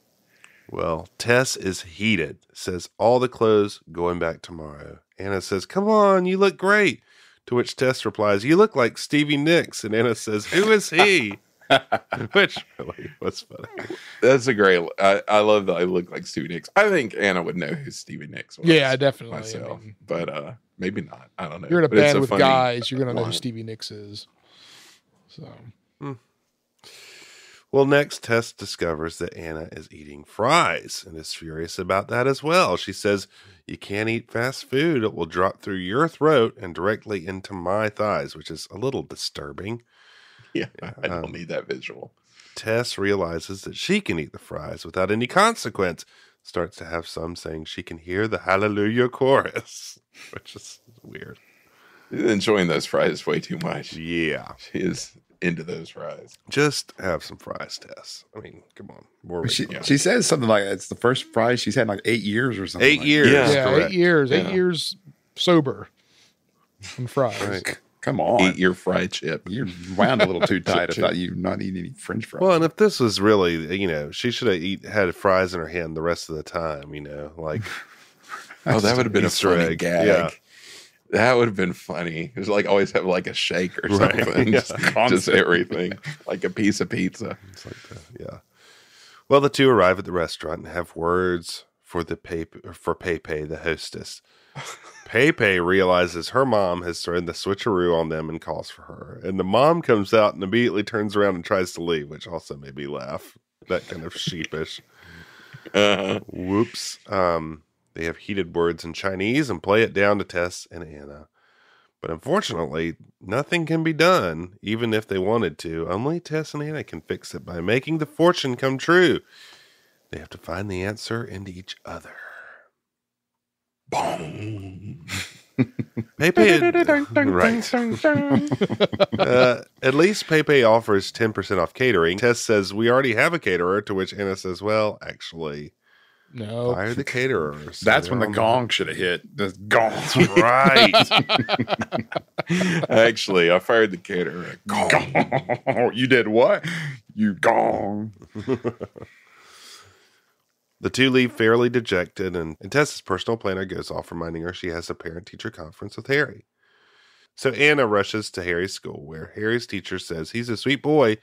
Well, Tess is heated, says all the clothes going back tomorrow. Anna says, "Come on, you look great." To which Tess replies, "You look like Stevie Nicks." And Anna says, "Who is he?" Which really was funny. That's a great. I love that I look like Stevie Nicks. I think Anna would know who Stevie Nicks was. Yeah, definitely. Myself, but maybe not. I don't know. You're in a But it's band with funny guys. You're gonna know who line. Stevie Nicks is. So. Well, next, Tess discovers that Anna is eating fries and is furious about that as well. She says, "You can't eat fast food. It will drop through your throat and directly into my thighs," which is a little disturbing. Yeah, I don't need that visual. Tess realizes that she can eat the fries without any consequence. Starts to have some saying she can hear the Hallelujah chorus, which is weird. She's enjoying those fries way too much. Yeah. She is into those fries. Just have some fries, Tess. I mean, come on. More She says something like it's the first fries she's had in like 8 years or something. 8 years. Yeah, correct. 8 years. Yeah. 8 years sober on fries. Right. Come on. Eat your fried chip. You're wound a little too tight. I thought you're not eating any French fries. Well, and if this was really, she should have had fries in her hand the rest of the time, like. Oh, that would have been a Easter funny egg. gag. Yeah. That would have been funny. It was like always have like a shake or Right. something. Yeah. Just everything. Like a piece of pizza. It's like yeah. Well, the two arrive at the restaurant and have words for Pepe, the hostess. Pepe realizes her mom has thrown the switcheroo on them and calls for her. And the mom comes out and immediately turns around and tries to leave, which also made me laugh. That kind of sheepish. Whoops. They have heated words in Chinese and play it down to Tess and Anna. But unfortunately, nothing can be done, even if they wanted to. Only Tess and Anna can fix it by making the fortune come true. They have to find the answer in each other. Boom. Pepe, right. At least Pepe offers 10% off catering. Tess says, "We already have a caterer," to which Anna says, "Well, actually, No. fire the caterer." So That's when the they're gong should have hit. The gong. Right. Actually, I fired the caterer. Gong. You did what? You gong. The two leave fairly dejected, and Tessa's personal planner goes off, reminding her she has a parent-teacher conference with Harry. So Anna rushes to Harry's school, where Harry's teacher says he's a sweet boy,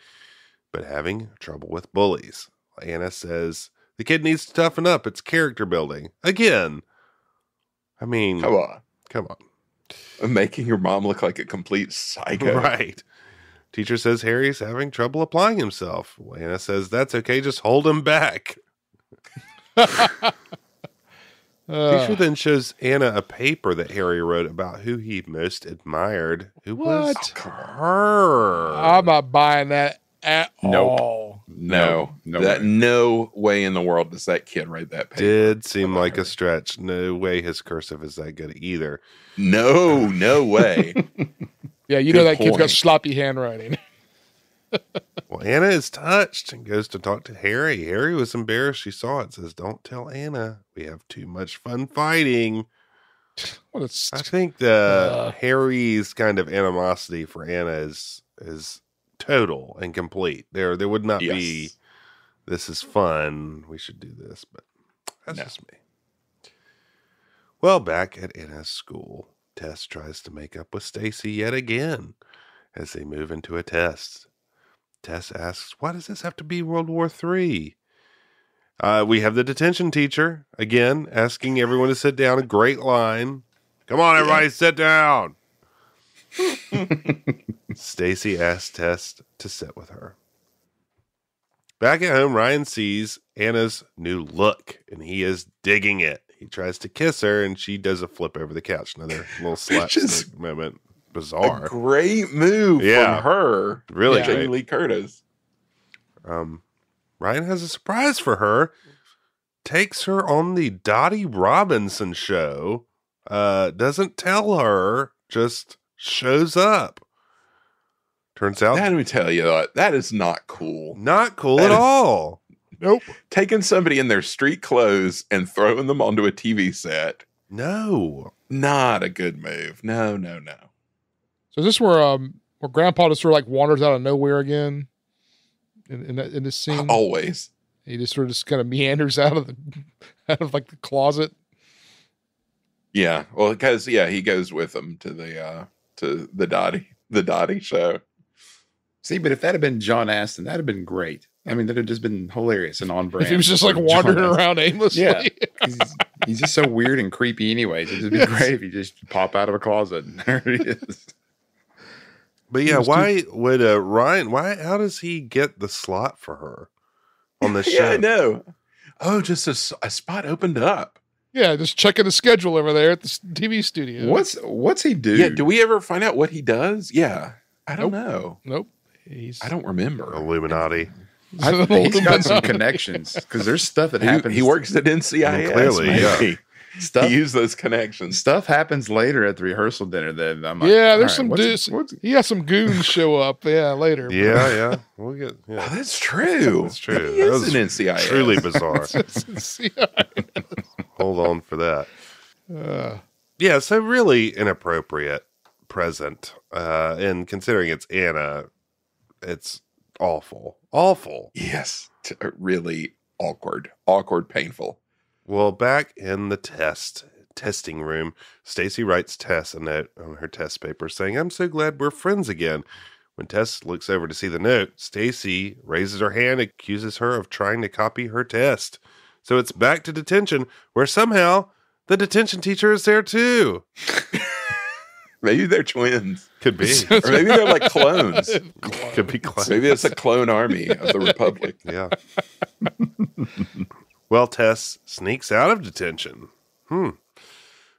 but having trouble with bullies. Anna says the kid needs to toughen up. It's character building. Again. I mean, Come on. on. Making your mom look like a complete psycho. Right. Teacher says Harry's having trouble applying himself. Anna says that's okay, just hold him back. Teacher then shows Anna a paper that Harry wrote about who he most admired. Who was What? her? I'm not buying that at Nope. all. No. No that way. no way in the world does that kid write that paper. Did seem like a stretch. No way his cursive is that good either. No way. Yeah, you know Good that kid's got point. sloppy handwriting. Well, Anna is touched and goes to talk to Harry. Harry was embarrassed. She saw it. Says, "Don't tell Anna. We have too much fun fighting." What a I st- think the Harry's kind of animosity for Anna is total and complete. There would not be, Yes. this is fun, we should do this, but that's No. just me. Well, back at Anna's school, Tess tries to make up with Stacy yet again as they move into a test. Tess asks, "Why does this have to be World War III?" We have the detention teacher, again, asking everyone to sit down. A great line. "Come on, everybody, sit down." Stacy asks Tess to sit with her. Back at home, Ryan sees Anna's new look, and he is digging it. He tries to kiss her, and she does a flip over the couch. Another little slapstick Just moment. A Bizarre. great move Yeah. from her. Really Jamie great. Lee Curtis. Ryan has a surprise for her. Takes her on the Dottie Robinson show. Doesn't tell her, just shows up. Turns out Let me tell you, that is not cool. not cool That at is- all. Nope. Taking somebody in their street clothes and throwing them onto a TV set, No. not a good move. No. So is this where Grandpa just sort of like wanders out of nowhere again in this scene? Always. He just sort of just kind of meanders out of like the closet. Yeah. Well, because he goes with them to the Dottie show. See, but if that had been John Aston, that'd have been great. I mean, that'd have just been hilarious and on brand. If he was just like for wandering John Aston. around aimlessly. Yeah. He's just so weird and creepy anyways. It'd just be great if he just pop out of a closet and there he is. But yeah, why would Ryan? How does he get the slot for her on the show? Yeah, I know. Oh, just a spot opened up. Yeah, just checking the schedule over there at the TV studio. What's he do? Yeah, do we ever find out what he does? Yeah, I don't know. Nope. I don't remember. Illuminati. He's got some connections because there's stuff that happens. He works at NCIS. Well, clearly, maybe. Stuff, he used those connections. Stuff happens later at the rehearsal dinner that I'm like, yeah, there's all right, some he has some goons show up. Yeah, later. Yeah, we'll get. Yeah, Oh, that's true. that's true. He That is was an NCIS. truly bizarre. Yeah. Hold on for that. Yeah, so really inappropriate present. And considering it's Anna, it's awful. Yes, really awkward, painful. Well, back in the testing room, Stacy writes Tess a note on her test paper saying, "I'm so glad we're friends again." When Tess looks over to see the note, Stacy raises her hand and accuses her of trying to copy her test. So it's back to detention, where somehow the detention teacher is there too. Maybe they're twins. Could be. Or maybe they're like clones. Could be close. Maybe it's a clone army of the Republic. Yeah. Well, Tess sneaks out of detention.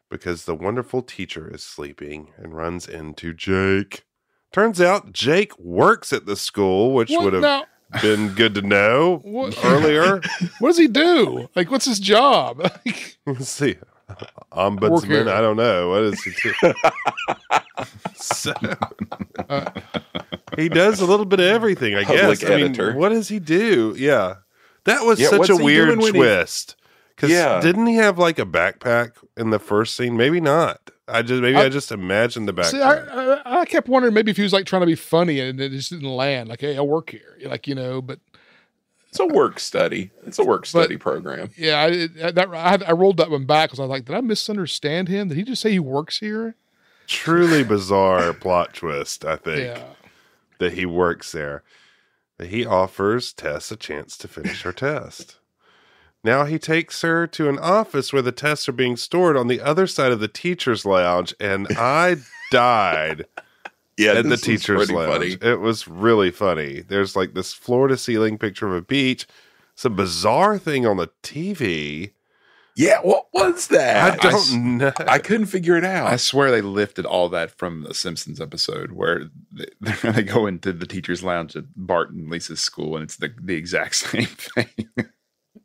Because the wonderful teacher is sleeping and runs into Jake. Turns out Jake works at the school, which would have been good to know earlier. What does he do? Like, what's his job? Let's see. Ombudsman, I don't know. What is he do? So, he does a little bit of everything, I Public guess. I mean, editor. what does he do? Yeah. That was such what's a he weird doing when twist. Because Yeah. didn't he have like a backpack in the first scene? Maybe not. I just imagined the backpack. See, I kept wondering maybe if he was like trying to be funny and it just didn't land. Like, hey, I work here. Like, but It's a work study. It's a work study program. yeah, I rolled that one back because I was like, did I misunderstand him? Did he just say he works here? Truly bizarre plot twist, I think, Yeah. that he works there. That he offers Tess a chance to finish her test. Now he takes her to an office where the tests are being stored on the other side of the teacher's lounge, and I died Yeah, at the this was teacher's pretty lounge. funny. It was really funny. There's like this floor-to-ceiling picture of a beach, some bizarre thing on the TV. Yeah, what was that? I don't know. I couldn't figure it out. I swear they lifted all that from the Simpsons episode where they go into the teacher's lounge at Bart and Lisa's school, and it's the exact same thing.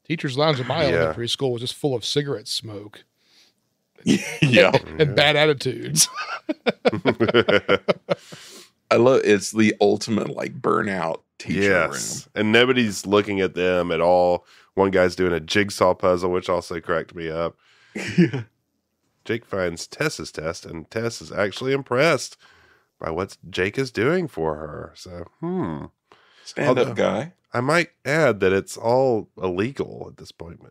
Teacher's lounge in my Yeah. elementary school was just full of cigarette smoke yeah. and bad attitudes. I love it's the ultimate like burnout teacher Yes. And nobody's looking at them at all. One guy's doing a jigsaw puzzle, which also cracked me up. room. Jake finds Tess's test, and Tess is actually impressed by what Jake is doing for her. So, Stand up guy. I might add that it's all illegal at this point.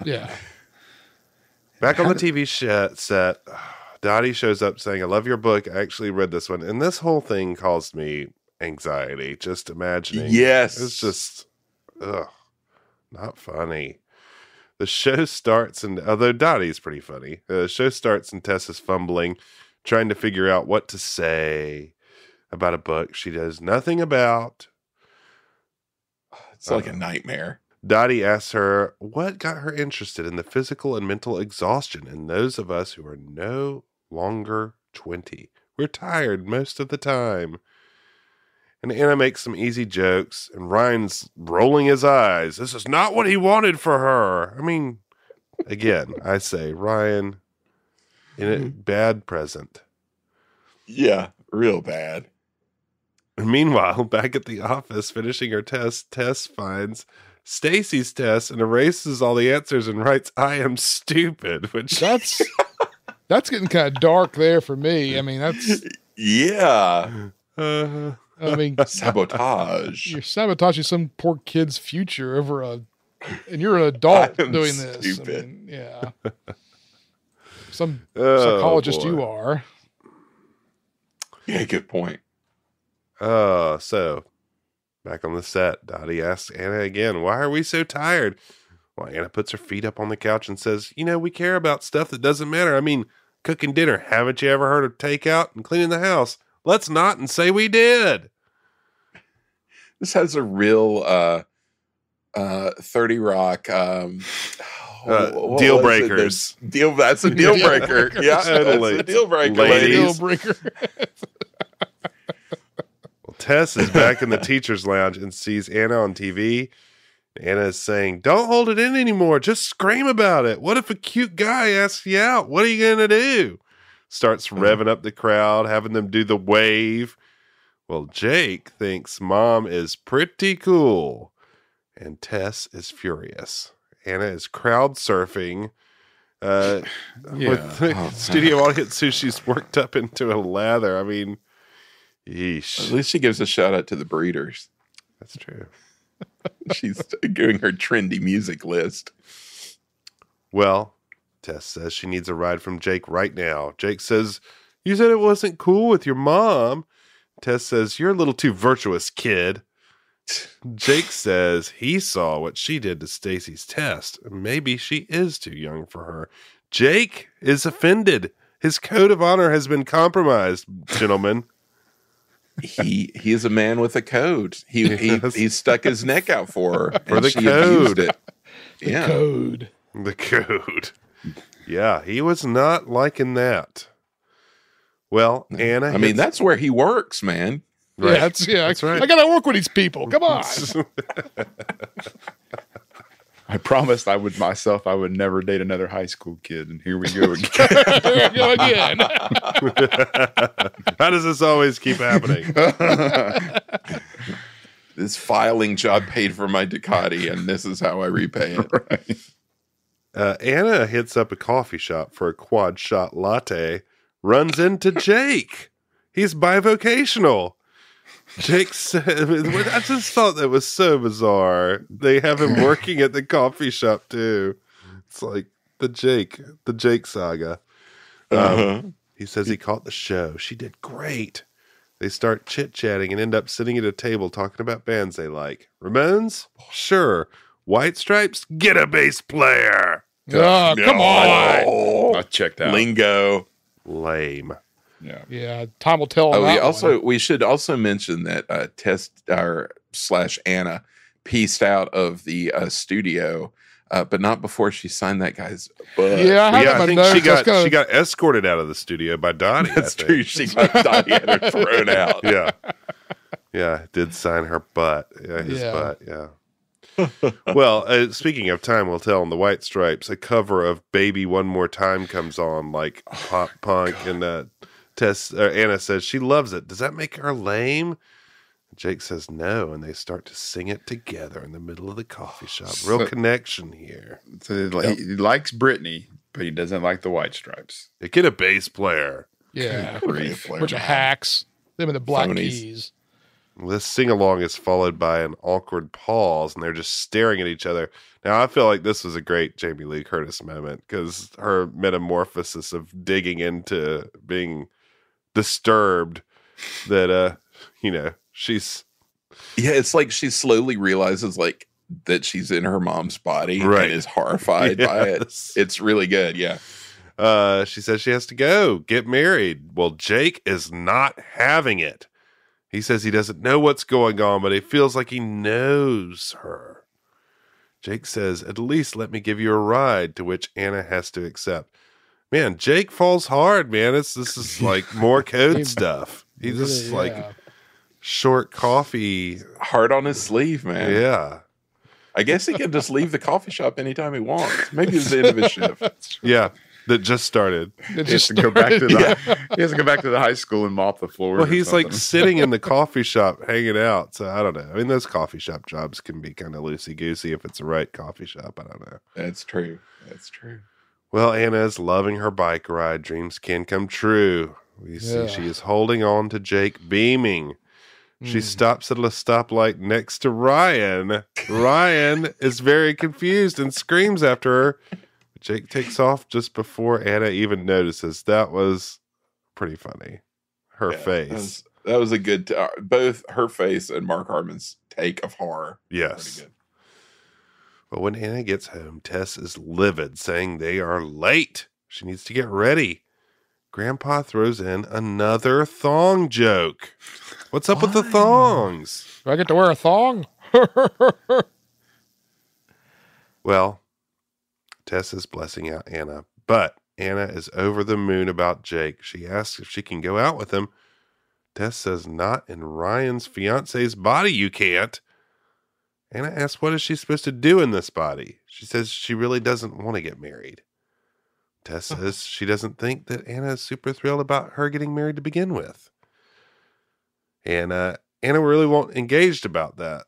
Yeah. Back on the TV set, Dottie shows up saying, "I love your book. I actually read this one." And this whole thing caused me anxiety, just imagining. Yes. It's just, not funny. The show starts, and although Dottie's pretty funny, the show starts and Tess is fumbling, trying to figure out what to say about a book she does nothing about. It's like a nightmare. Dottie asks her what got her interested in the physical and mental exhaustion in those of us who are no longer 20. We're tired most of the time. And Anna makes some easy jokes, and Ryan's rolling his eyes. This is not what he wanted for her. I mean, again, I say, Ryan, in a bad present. Yeah, real bad. And meanwhile, back at the office, finishing her test, Tess finds Stacy's test and erases all the answers and writes, "I am stupid," which That's getting kind of dark there for me. I mean, Yeah. I mean, Sabotage. you're sabotaging some poor kid's future and you're an adult I am doing this. stupid. I mean, yeah. Some Oh, psychologist boy. you are. Yeah, good point. So back on the set, Dottie asks Anna again, "Why are we so tired?" Well, Anna puts her feet up on the couch and says, "We care about stuff that doesn't matter. I mean, cooking dinner. Haven't you ever heard of takeout and cleaning the house? Let's not and say we did. This has a real 30 Rock what deal was it? breakers. That's a deal breaker. Yeah, Totally. that's a deal breaker, Ladies. Deal ladies. breaker. Well, Tess is back in the teacher's lounge and sees Anna on TV. Anna is saying, "Don't hold it in anymore. Just scream about it. What if a cute guy asks you out? What are you going to do?" Starts revving up the crowd, having them do the wave. Well, Jake thinks Mom is pretty cool, and Tess is furious. Anna is crowd surfing with the studio audience who she's worked up into a lather. I mean, yeesh. At least she gives a shout out to the breeders. That's true. She's doing her trendy music list. Well, Tess says she needs a ride from Jake right now. Jake says, "You said it wasn't cool with your mom." Tess says, "You're a little too virtuous, kid." Jake says he saw what she did to Stacy's test. Maybe she is too young for her. Jake is offended. His code of honor has been compromised, gentlemen. He is a man with a code. He stuck his neck out for her For and the she code. abused it. Yeah. Code. The code. Yeah, he was not liking that. Well, Anna. I mean, that's where he works, man. right. That's right. I gotta work with these people. Come on. I promised I would never date another high school kid, and here we go again. There we go again. How does this always keep happening? This filing job paid for my Ducati, and this is how I repay it. Right. Anna hits up a coffee shop for a quad shot latte, runs into Jake. He's bivocational. Jake said, I just thought that was so bizarre. They have him working at the coffee shop too. It's like the Jake saga. He says he caught the show. She did great. They start chit-chatting and end up sitting at a table talking about bands they like. Ramones? Sure. White Stripes? Get a bass player. Oh, come on. I checked out. Lingo. Lame. Yeah. Yeah, time will tell. On Oh, that we should also mention that Tess / Anna pieced out of the studio, but not before she signed that guy's butt. Yeah, I, Yeah, I think she got kinda, she got escorted out of the studio by Dottie. That's I think. true. She got Diana thrown out. Yeah. Yeah, did sign her butt. Yeah, his Yeah. butt, yeah. Well, speaking of time will tell on the White Stripes, a cover of Baby One More Time comes on like pop punk, and Anna says she loves it. Does that make her lame? Jake says no, and they start to sing it together in the middle of the coffee shop. Real connection here. So he likes Britney, but he doesn't like the White Stripes. Get a bass player. Yeah, Grief. bunch of hacks. Them and the Black Phonies. Keys. This sing-along is followed by an awkward pause, and they're just staring at each other. Now, I feel like this was a great Jamie Lee Curtis moment, because her metamorphosis of digging into being disturbed that, she's... Yeah, it's like she slowly realizes like that she's in her mom's body Right. and is horrified by it. Yes. It's really good. Yeah. She says she has to go get married. Well, Jake is not having it. He says he doesn't know what's going on, but he feels like he knows her. Jake says, "At least let me give you a ride," to which Anna has to accept. Man, Jake falls hard, man. This is like more code stuff. He's just Really, like yeah. short coffee. Heart on his sleeve, man. Yeah. I guess he can just leave the coffee shop anytime he wants. Maybe it's the end of his shift. Yeah. That just started. It He has just to go back to started. the he has to go back to the high school and mop the floor. Well, he's like sitting in the coffee shop hanging out. So I don't know. I mean, those coffee shop jobs can be kind of loosey-goosey if it's the right coffee shop. I don't know. That's true. That's true. Well, Anna is loving her bike ride. Dreams can come true. We see Yeah. she is holding on to Jake, beaming. She stops at a stoplight next to Ryan. Ryan is very confused and screams after her. Jake takes off just before Anna even notices. That was pretty funny. Her Yeah, face. That was a good, both her face and Mark Harmon's take of horror. Yes. Pretty good. But when Anna gets home, Tess is livid, saying they are late. She needs to get ready. Grandpa throws in another thong joke. What's up with the thongs? Do I get to wear a thong? Well, Tess is blessing out Anna, but Anna is over the moon about Jake. She asks if she can go out with him. Tess says, not in Ryan's fiance's body, you can't. Anna asks, what is she supposed to do in this body? She says she really doesn't want to get married. Tess says she doesn't think that Anna is super thrilled about her getting married to begin with. And Anna really won't engaged about that.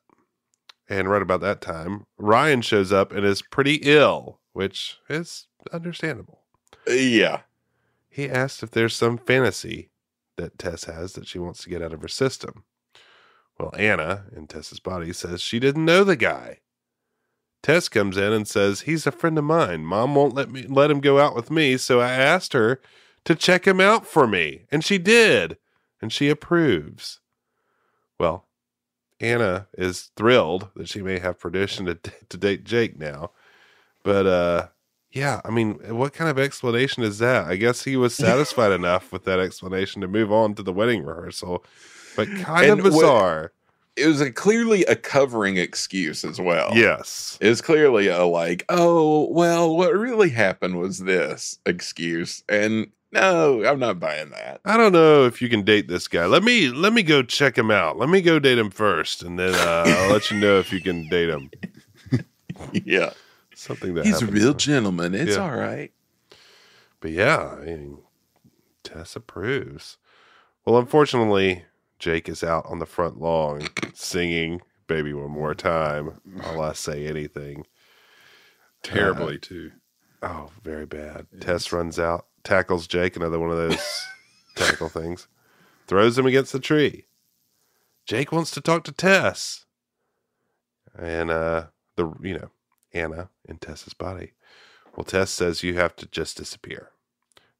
And right about that time, Ryan shows up and is pretty ill, which is understandable. Yeah. He asks if there's some fantasy that Tess has that she wants to get out of her system. Well, Anna, in Tess's body, says she didn't know the guy. Tess comes in and says, he's a friend of mine. Mom won't let him go out with me, so I asked her to check him out for me. And she did. And she approves. Well, Anna is thrilled that she may have permission to date Jake now. But, yeah, I mean, what kind of explanation is that? I guess he was satisfied enough with that explanation to move on to the wedding rehearsal. But kind of bizarre. It was clearly a covering excuse as well. Yes. It's clearly a like, oh, well, what really happened was this excuse. And no, I'm not buying that. I don't know if you can date this guy. Let me go check him out. Let me go date him first, and then I'll let you know if you can date him. Yeah. Something that he's a happens real there. gentleman. It's Yeah. all right. But yeah, I mean, Tess approves. Well, unfortunately, Jake is out on the front lawn singing Baby One More Time. I'll I say anything. Terribly, too. Oh, very bad. Tess runs out, tackles Jake, another one of those tackle things, throws him against the tree. Jake wants to talk to Tess. And, Anna in Tess's body. Well, Tess says you have to just disappear.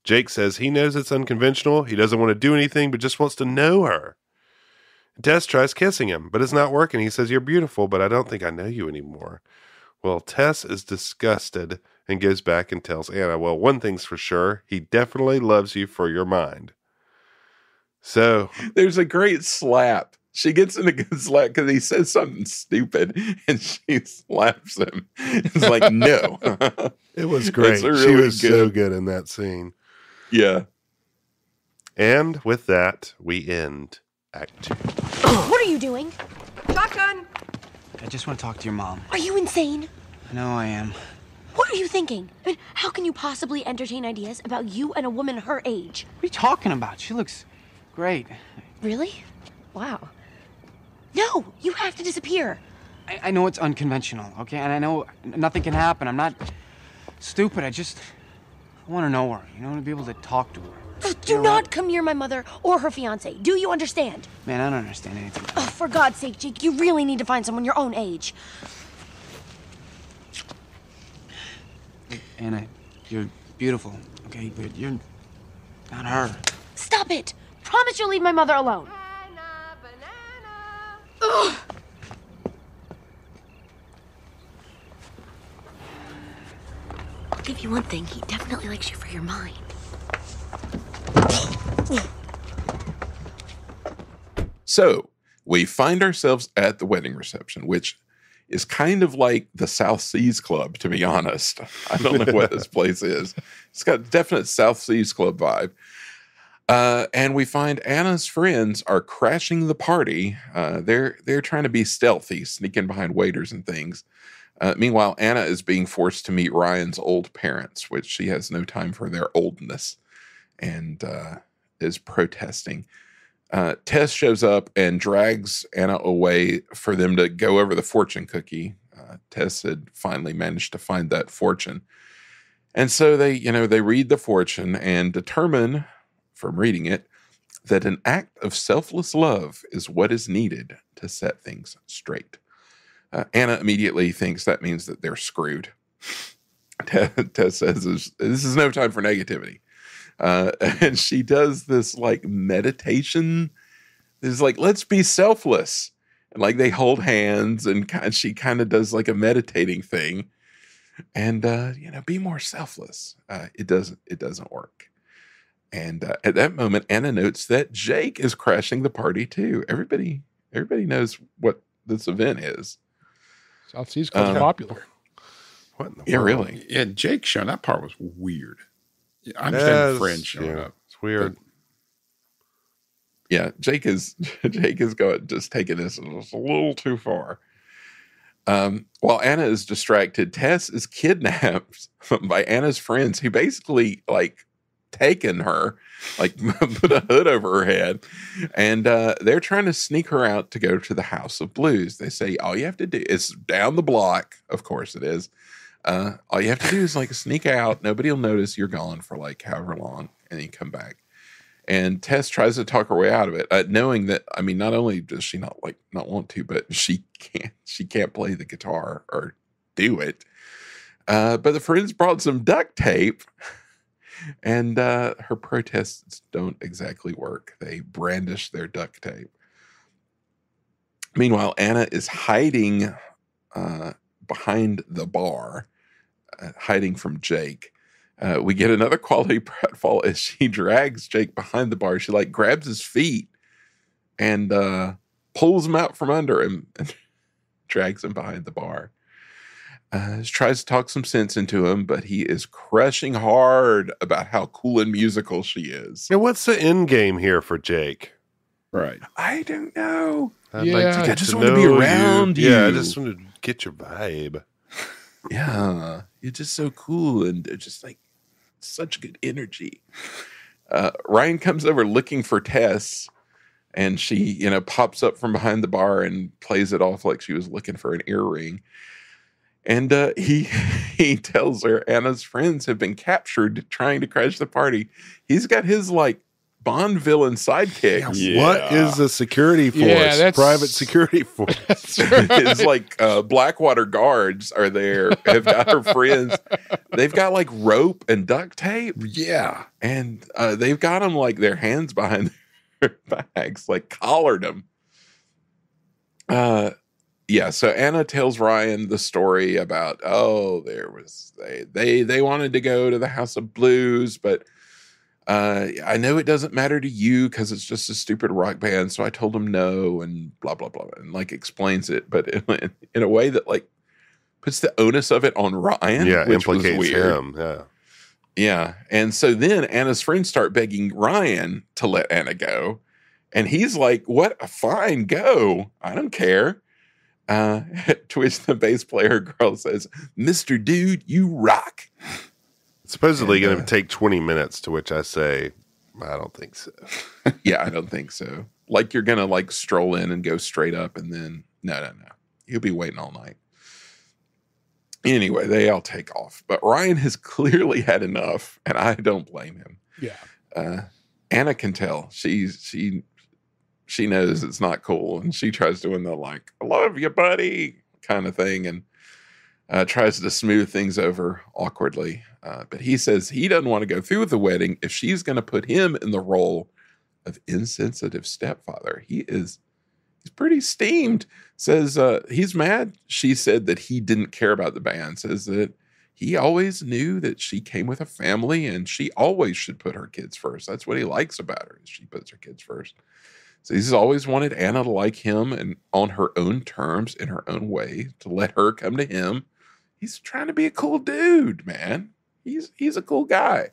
Jake says he knows it's unconventional. He doesn't want to do anything, but just wants to know her. Tess tries kissing him, but it's not working. He says, you're beautiful, but I don't think I know you anymore. Well, Tess is disgusted and goes back and tells Anna, well, one thing's for sure. He definitely loves you for your mind. So there's a great slap. She gets in a good slap because he says something stupid and she slaps him. It's like, no. It was great. Really she was good. so good in that scene. Yeah. And with that, we end Act 2. What are you doing? Shotgun! I just want to talk to your mom. Are you insane? I know I am. What are you thinking? I mean, how can you possibly entertain ideas about you and a woman her age? What are you talking about? She looks great. Really? Wow. No, you have to disappear. I know it's unconventional, okay? And I know nothing can happen. I'm not stupid. I want to know her, to be able to talk to her. Do not come near my mother or her fiance. Do you understand? Man, I don't understand anything. Oh, for God's sake, Jake, you really need to find someone your own age. Anna, you're beautiful, okay? But you're not her. Stop it! Promise you'll leave my mother alone. Ugh. I'll give you one thing. He definitely likes you for your mind. So we find ourselves at the wedding reception, which is kind of like the South Seas Club, to be honest. I don't know what this place is. It's got a definite South Seas Club vibe. And we find Anna's friends are crashing the party. They're trying to be stealthy, sneaking behind waiters and things. Meanwhile, Anna is being forced to meet Ryan's old parents, which she has no time for their oldness, and is protesting. Tess shows up and drags Anna away for them to go over the fortune cookie. Tess had finally managed to find that fortune. And so they read the fortune and determine from reading it that an act of selfless love is what is needed to set things straight. Anna immediately thinks that means that they're screwed. Tess says this is no time for negativity. And she does this like meditation. It's like, let's be selfless. And like they hold hands and she kind of does like a meditating thing and, be more selfless. It doesn't work. And at that moment, Anna notes that Jake is crashing the party too. Everybody knows what this event is. South Seas Club's popular. What in the Yeah, world? really. Yeah, Jake showing that part was weird. I understand the friend showing up. It's weird. Yeah, Jake is going just taking this just a little too far. While Anna is distracted, Tess is kidnapped by Anna's friends, who basically like taken her, like put a hood over her head, and they're trying to sneak her out to go to the House of Blues. They say all you have to do is down the block. Of course it is. All you have to do is like sneak out. Nobody will notice you're gone for like however long, and then you come back. And Tess tries to talk her way out of it, knowing that, I mean, not only does she not want to, but she can't play the guitar or do it. But the friends brought some duct tape, and her protests don't exactly work. They brandish their duct tape. Meanwhile, Anna is hiding behind the bar, hiding from Jake. We get another quality pratfall as she drags Jake behind the bar. She like grabs his feet and pulls him out from under him and drags him behind the bar. She tries to talk some sense into him, but he is crushing hard about how cool and musical she is. And what's the end game here for Jake? Right. I don't know. I'd like to I get just to want to be know around you. Yeah, I just want to get your vibe. Yeah, you're just so cool and just like such good energy. Ryan comes over looking for Tess, and she, pops up from behind the bar and plays it off like she was looking for an earring. And he tells her Anna's friends have been captured trying to crash the party. He's got his like Bond villain sidekick. Yeah. What is the security force? Yeah, that's- Private security force. His like Blackwater guards are there. Have got her friends. They've got like rope and duct tape. Yeah. And they've got them like their hands behind their backs, like collared them. Yeah, so Anna tells Ryan the story about, they wanted to go to the House of Blues, but I know it doesn't matter to you because it's just a stupid rock band, so I told them no, and blah, blah, blah, and like explains it, but in a way that like puts the onus of it on Ryan. Yeah, which implicates was weird. him. Yeah. Yeah. And so then Anna's friends start begging Ryan to let Anna go. And he's like, what? Fine, go. I don't care. To which the bass player girl says, Mr. Dude, you rock. It's supposedly going to take 20 minutes, to which I say, I don't think so. Yeah, I don't think so. Like you're going to like stroll in and go straight up and then, no. You'll be waiting all night. Anyway, they all take off. But Ryan has clearly had enough, and I don't blame him. Yeah. Anna can tell. She knows it's not cool, and she tries doing the like, I love you, buddy, kind of thing, and tries to smooth things over awkwardly. But he says he doesn't want to go through with the wedding if she's going to put him in the role of insensitive stepfather. He's pretty steamed. Says he's mad. She said that he didn't care about the band. Says that he always knew that she came with a family and she always should put her kids first. That's what he likes about her, is she puts her kids first. So he's always wanted Anna to like him and on her own terms, in her own way, to let her come to him. He's trying to be a cool dude, man. He's a cool guy.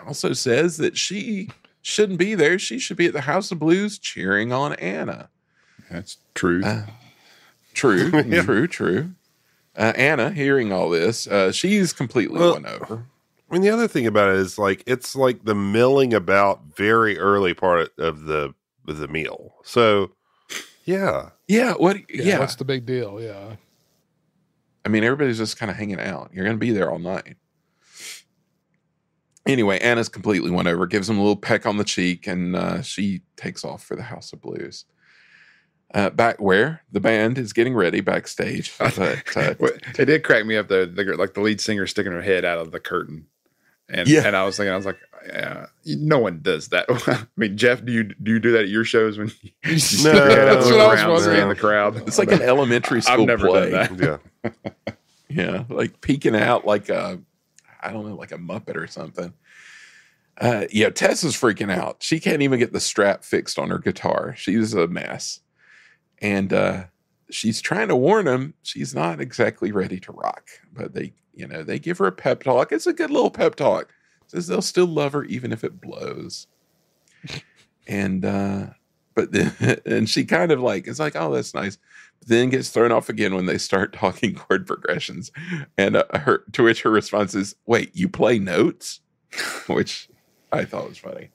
Also says that she shouldn't be there. She should be at the House of Blues cheering on Anna. That's true. True. Anna, hearing all this, she's completely won over. I mean, the other thing about it is like it's like the milling about very early part of the meal. So, yeah. What's the big deal? Yeah. I mean, everybody's just kind of hanging out. You're going to be there all night. Anyway, Anna's completely won over, gives him a little peck on the cheek, and she takes off for the House of Blues. Back where the band is getting ready backstage. But, it did crack me up though. Like the lead singer sticking her head out of the curtain, and I was thinking, no one does that. I mean, Jeff, do you do that at your shows when you stick your head out that's what I was around wondering. in the crowd? it's like an elementary school I've never play. done that. Yeah. Yeah, like peeking out like a Muppet or something. Yeah, Tess is freaking out. She can't even get the strap fixed on her guitar. She's a mess. And she's trying to warn him she's not exactly ready to rock. But they give her a pep talk. It's a good little pep talk. Says they'll still love her even if it blows. And but then and she kind of like is like, oh, that's nice. But then gets thrown off again when they start talking chord progressions. And to which her response is, "Wait, you play notes?" Which I thought was funny.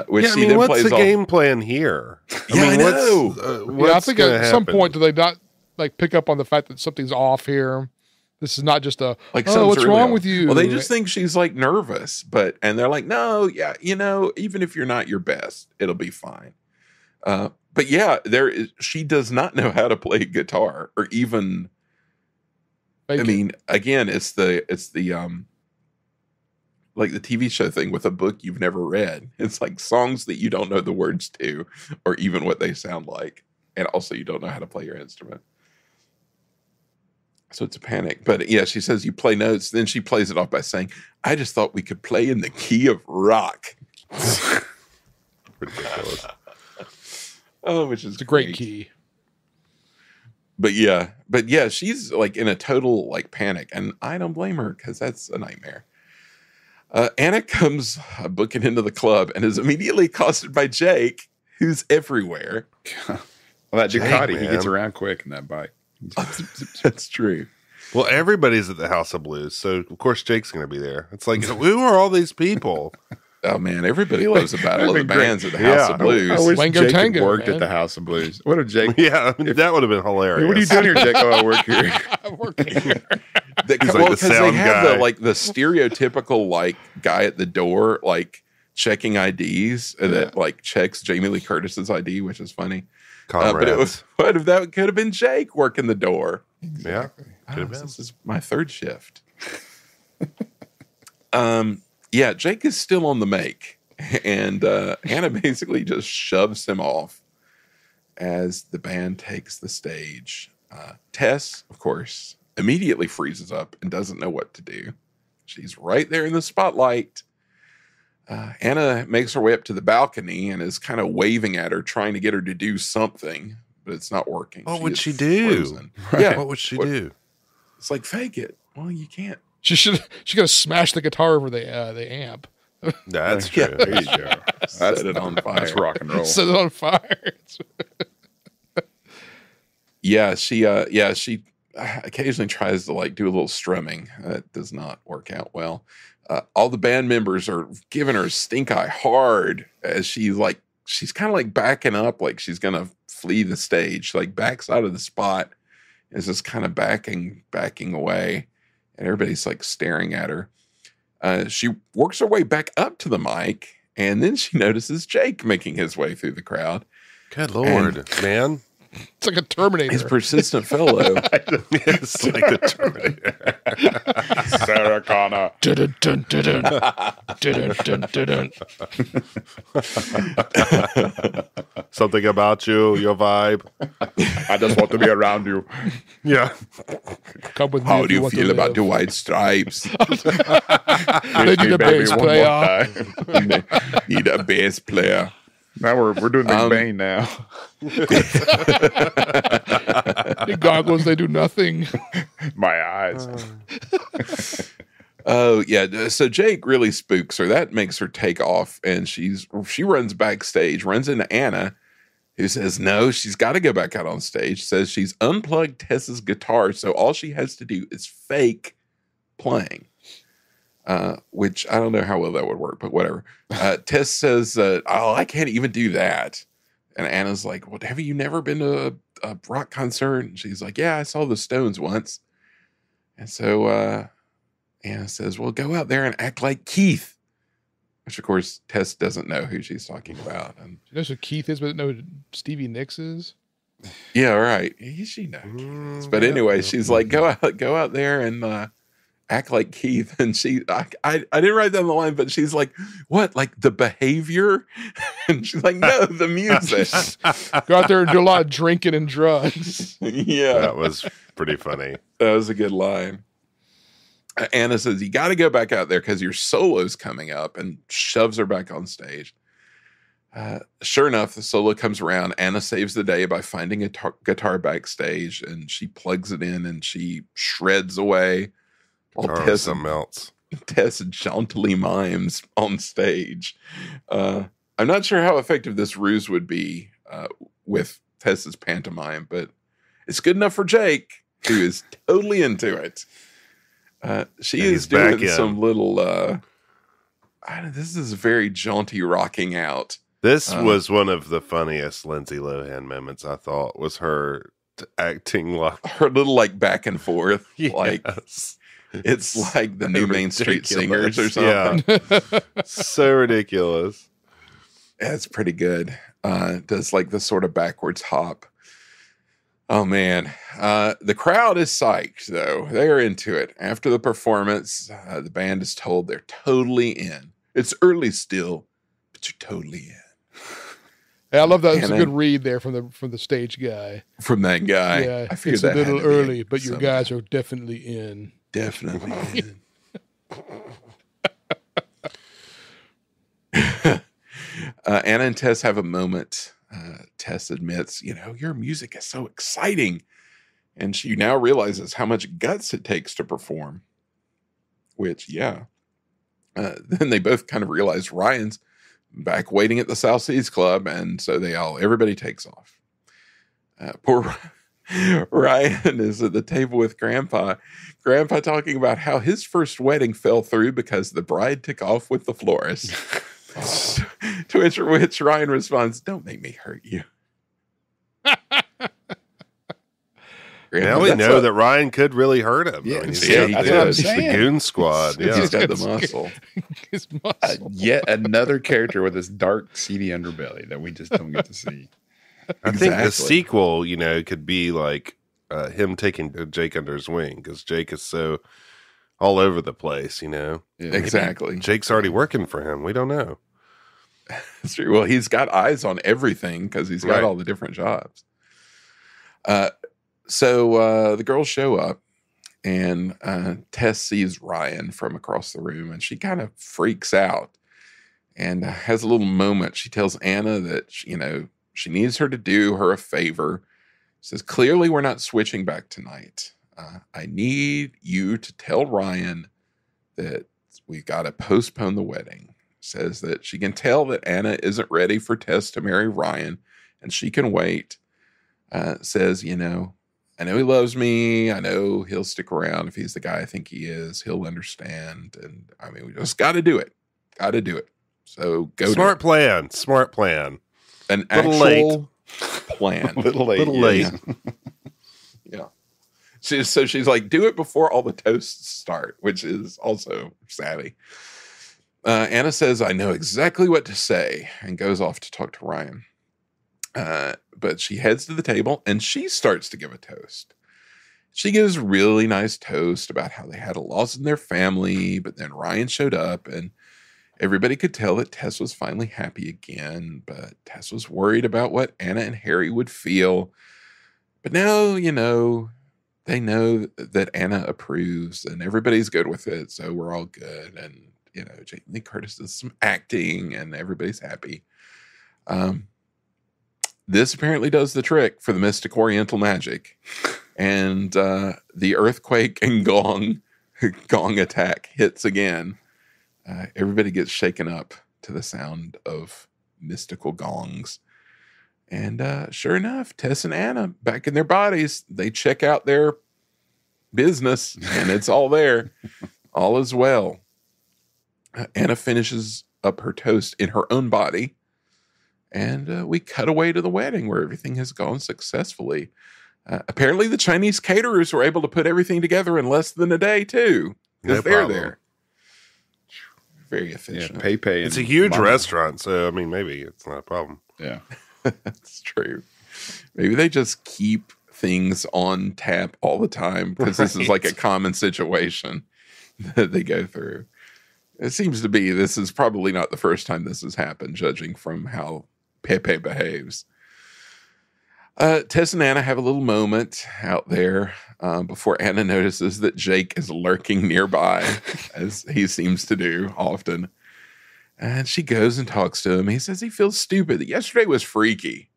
Which she then what's plays the off. game plan here? I know. What's I think at some point do they not like pick up on the fact that something's off here? This is not just a Like, oh, something's what's really wrong off. with you? Well, they just think she's like nervous, and they're like, no, yeah, even if you're not your best, it'll be fine. But yeah, she does not know how to play guitar or even. I mean, again, it's the like the TV show thing with a book you've never read. It's like songs that you don't know the words to, or even what they sound like, and also you don't know how to play your instrument. So it's a panic. But yeah, she says you play notes. Then she plays it off by saying, I just thought we could play in the key of rock. Ridiculous. Oh, which is it's a great key. But yeah, she's like in a total like panic. And I don't blame her because that's a nightmare. Anna comes booking into the club and is immediately accosted by Jake, who's everywhere. Well, that Ducati, he man. gets around quick in that bike. That's true. Well, everybody's at the House of Blues, so of course Jake's going to be there. It's like, who are all these people? Oh man, everybody loves the Battle of the That'd be great. Bands at the House of Blues. I wish Wango Jake had Tango, worked man. at the House of Blues. What if Jake? Yeah, that would have been hilarious. What are you doing here, Jake? Oh, I work here. I'm working here. He's like Well, the because they sound have guy. the stereotypical like guy at the door like checking IDs that like checks Jamie Lee Curtis's ID, which is funny. But it was what if that could have been Jake working the door? Yeah, could have been. This is my third shift. Yeah, Jake is still on the make, and Anna basically just shoves him off as the band takes the stage. Tess, of course, immediately freezes up and doesn't know what to do. She's right there in the spotlight. Anna makes her way up to the balcony and is kind of waving at her, trying to get her to do something, but it's not working. What would is she do? frozen. Yeah, What would she do? It's like fake it. Well, you can't. She could have smashed the guitar over the amp. That's true. There you go. Set it on fire. That's rock and roll. Set it on fire. Yeah, she occasionally tries to like do a little strumming. That does not work out well. All the band members are giving her stink eye hard as she's kind of like backing up, like she's gonna flee the stage. She, like backs out of the spot, is just kind of backing away, and everybody's like staring at her. She works her way back up to the mic, and then she notices Jake making his way through the crowd. Good Lord, man. It's like a Terminator. His persistent fellow. It's like the Terminator. Sarah Connor. Dun, dun, dun, dun, dun, dun, dun, dun. Something about you, your vibe. I just want to be around you. Yeah. Come with me. How if do you want to feel about live. the white stripes? They need a Baby, bass one more player. time. Need a bass player. Now we're doing McBain now. The goggles, they do nothing. My eyes. Oh yeah. So Jake really spooks her. That makes her take off, and she runs backstage, runs into Anna, who says no, she's got to go back out on stage. Says she's unplugged Tess's guitar, so all she has to do is fake playing. Which I don't know how well that would work, but whatever. Tess says, "Oh, I can't even do that." And Anna's like, "Well, have you never been to a rock concert?" And she's like, "Yeah, I saw the Stones once." And so Anna says, "Well, go out there and act like Keith," which of course Tess doesn't know who she's talking about. And You know who Keith is, but no Stevie Nicks is. yeah, right. She knows. But anyway, she's like, "Go out there and act like Keith." And I didn't write down the line, but she's like, "What? Like the behavior?" And she's like, "No, the music." Go out there and do a lot of drinking and drugs. Yeah, That was pretty funny. that was a good line. Anna says, you got to go back out there because your solo's coming up, and shoves her back on stage. Sure enough, the solo comes around. Anna saves the day by finding a guitar backstage, and she plugs it in and she shreds away. While Something else. Tess jauntily mimes on stage. I'm not sure how effective this ruse would be with Tess's pantomime, but it's good enough for Jake, who is totally into it. She is doing some little. This is very jaunty rocking out. This was one of the funniest Lindsay Lohan moments, I thought, was her acting like her little like back and forth. Yes. Like it's like the new Main Street Singers or something. Yeah. So ridiculous. That's pretty good. Does like the sort of backwards hop. Oh man. The crowd is psyched though. They're into it. After the performance, the band is told they're totally in. It's early still, but you're totally in. Yeah, I love that. It's a good read there from the stage guy. From that guy. Yeah, I figured it's a little early, but your some guys are definitely in. Definitely in. Anna and Tess have a moment. Tess admits, your music is so exciting. And she now realizes how much guts it takes to perform. Which, yeah. Then they both kind of realize Ryan's back waiting at the South Seas Club, and so everybody takes off. Poor Ryan is at the table with Grandpa talking about how his first wedding fell through because the bride took off with the florist. To which Ryan responds, "Don't make me hurt you." Now we know that Ryan could really hurt him. Yeah, he's that's what I'm saying. the Goon Squad. Yeah. He's got the muscle. His muscle. Yet another character with this dark, seedy underbelly that we just don't get to see. I think the sequel, could be like him taking Jake under his wing because Jake is so all over the place, Yeah. Exactly. Jake's already working for him. We don't know. That's true. Well, he's got eyes on everything because he's got all the different jobs. So the girls show up, and Tess sees Ryan from across the room, and she kind of freaks out and has a little moment. She tells Anna that, she needs her to do her a favor. Says, clearly we're not switching back tonight. I need you to tell Ryan that we've got to postpone the wedding. Says that she can tell that Anna isn't ready for Tess to marry Ryan, and she can wait. Says, I know he loves me. I know he'll stick around if he's the guy I think he is. He'll understand. And we just got to do it. Got to do it. So go. Smart plan. Smart plan. An little actual plan. Little late. Little late. Yeah. So she's like, do it before all the toasts start, which is also savvy. Anna says, I know exactly what to say, and goes off to talk to Ryan. But she heads to the table and she starts to give a toast. She gives a really nice toast about how they had a loss in their family, but then Ryan showed up and everybody could tell that Tess was finally happy again, but Tess was worried about what Anna and Harry would feel. But now, they know that Anna approves and everybody's good with it, so we're all good. And, Jamie Lee Curtis does some acting and everybody's happy. This apparently does the trick for the mystic Oriental magic. And the earthquake and gong attack hits again. Everybody gets shaken up to the sound of mystical gongs. And sure enough, Tess and Anna, back in their bodies, they check out their business, and it's all there. All is well. Anna finishes up her toast in her own body. And we cut away to the wedding where everything has gone successfully. Apparently, the Chinese caterers were able to put everything together in less than a day, too. Because they're there. Very efficient. Yeah, pay. It's a huge restaurant, so, maybe it's not a problem. Yeah. That's true. Maybe they just keep things on tap all the time because this is like a common situation that they go through. It seems to be this is probably not the first time this has happened, judging from how Pepe behaves. Tess and Anna have a little moment out there before Anna notices that Jake is lurking nearby, as he seems to do often. And she goes and talks to him. He says he feels stupid. Yesterday was freaky.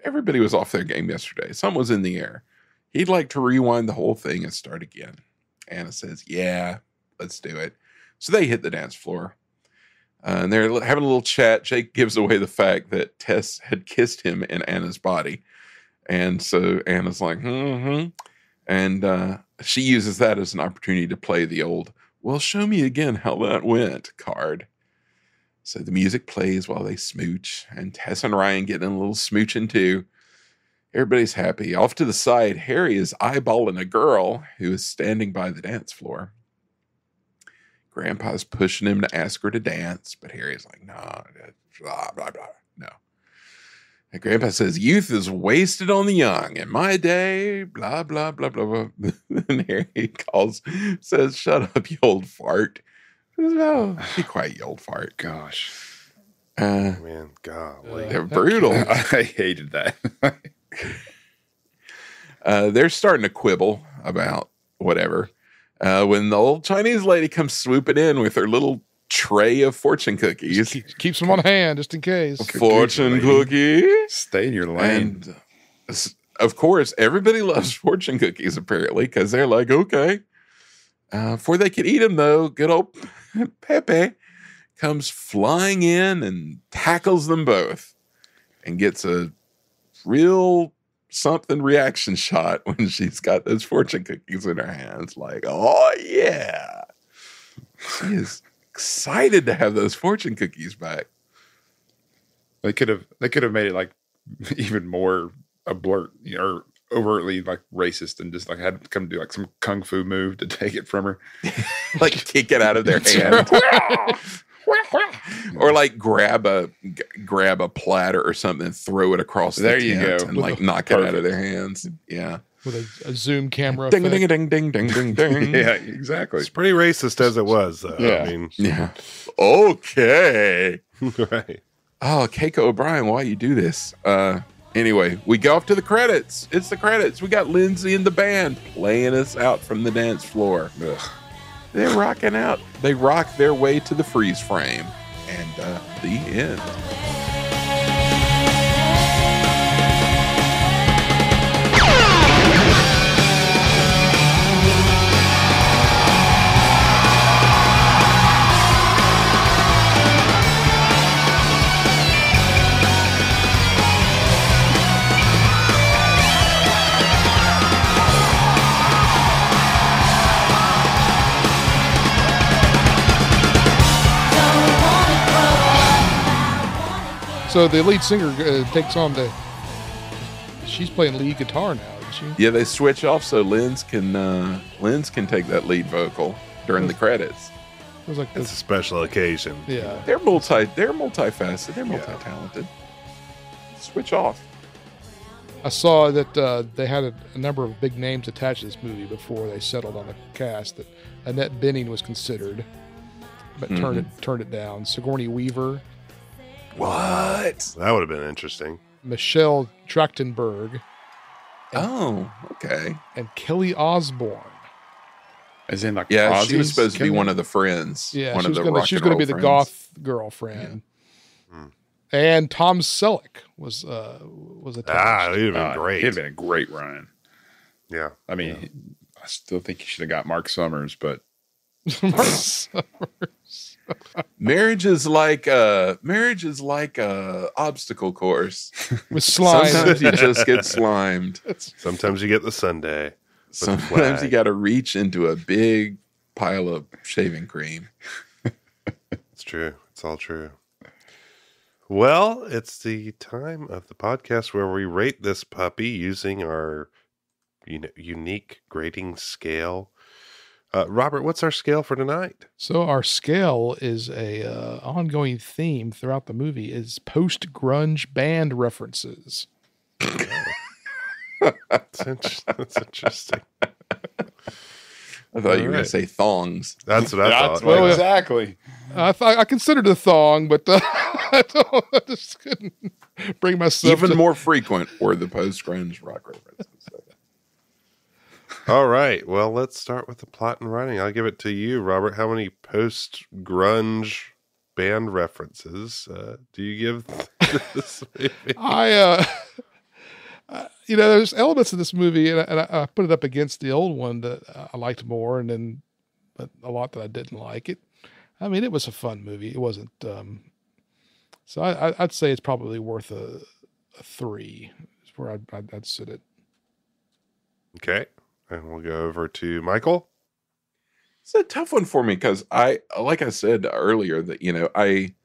Everybody was off their game yesterday. Something was in the air. He'd like to rewind the whole thing and start again. Anna says, yeah, let's do it. So they hit the dance floor. And they're having a little chat. Jake gives away the fact that Tess had kissed him in Anna's body. And so Anna's like, mm-hmm. And she uses that as an opportunity to play the old, well, show me again how that went card. So the music plays while they smooch. And Tess and Ryan get in a little smooching too. Everybody's happy. Off to the side, Harry is eyeballing a girl who is standing by the dance floor. Grandpa's pushing him to ask her to dance, but Harry's like, no, blah, blah, blah, no. And Grandpa says, youth is wasted on the young. In my day, blah, blah, blah, blah, blah. And Harry says, shut up, you old fart. No, be quiet, you old fart. Gosh. Man, golly. They're brutal. I hated that. They're starting to quibble about whatever. When the old Chinese lady comes swooping in with her little tray of fortune cookies. Keeps them on hand just in case. Fortune cookie. Stay in your lane. And of course, everybody loves fortune cookies apparently because they're like, okay. Before they can eat them though, good old Pepe comes flying in and tackles them both and gets a real something reaction shot when she's got those fortune cookies in her hands. Like, oh yeah. She is excited to have those fortune cookies back. They could have made it like even more a blurt, or overtly like racist, and just like had to come do like some kung fu move to take it from her. Like kick it out of their hand. Or like grab a platter or something and throw it across the tent and like knock it out of their hands. Yeah. With a zoom camera. Ding, ding, ding, ding, ding, ding, ding. Yeah, exactly. It's pretty racist as it was, though. Yeah. I mean, Yeah. Okay. right. Oh, Keiko O'Brien, why you do this? Anyway, we go off to the credits. It's the credits. We got Lindsay and the band playing us out from the dance floor. Ugh. They're rocking out. They rock their way to the freeze frame. And the end. So the lead singer takes on she's playing lead guitar now, isn't she? Yeah, they switch off so Linz can take that lead vocal during the credits. It was like It's a special occasion. yeah. They're multifaceted, they're multi-talented. Switch off. I saw that they had a number of big names attached to this movie before they settled on the cast. That Annette Bening was considered, but turned it down. Sigourney Weaver, What? That would have been interesting. Michelle Trachtenberg, Oh, okay. and Kelly Osbourne. As in like Yeah, she was Ozzy's supposed to be coming? one of the friends. Yeah, one she of was the gonna, rock she was and going to be roll the friends. goth girlfriend. And Tom Selleck was attached. Ah, it would have been great. He'd been a great Ryan. Yeah. I mean, I still think you should have got Mark Summers, but Marriage is like a obstacle course. with slime. Sometimes you just get slimed. Sometimes you get the Sunday. Sometimes you got to reach into a big pile of shaving cream. It's true. It's all true. Well, it's the time of the podcast where we rate this puppy using our unique grading scale. Robert, what's our scale for tonight? So our scale is a ongoing theme throughout the movie is post-grunge band references. That's interesting. I thought you were going Alright. to say thongs. That's what I That's thought. what Well, exactly. I considered the thong, but I just couldn't bring myself Even to. more frequent were the post-grunge rock references. All right. Well, let's start with the plot and writing. I'll give it to you, Robert. How many post-grunge band references do you give this movie? There's elements of this movie, and I put it up against the old one that I liked more, but a lot that I didn't like it. I mean, it was a fun movie. It wasn't. So I'd say it's probably worth a 3. Is where I'd sit it. Okay. And we'll go over to Michael. It's a tough one for me because like I said earlier, that I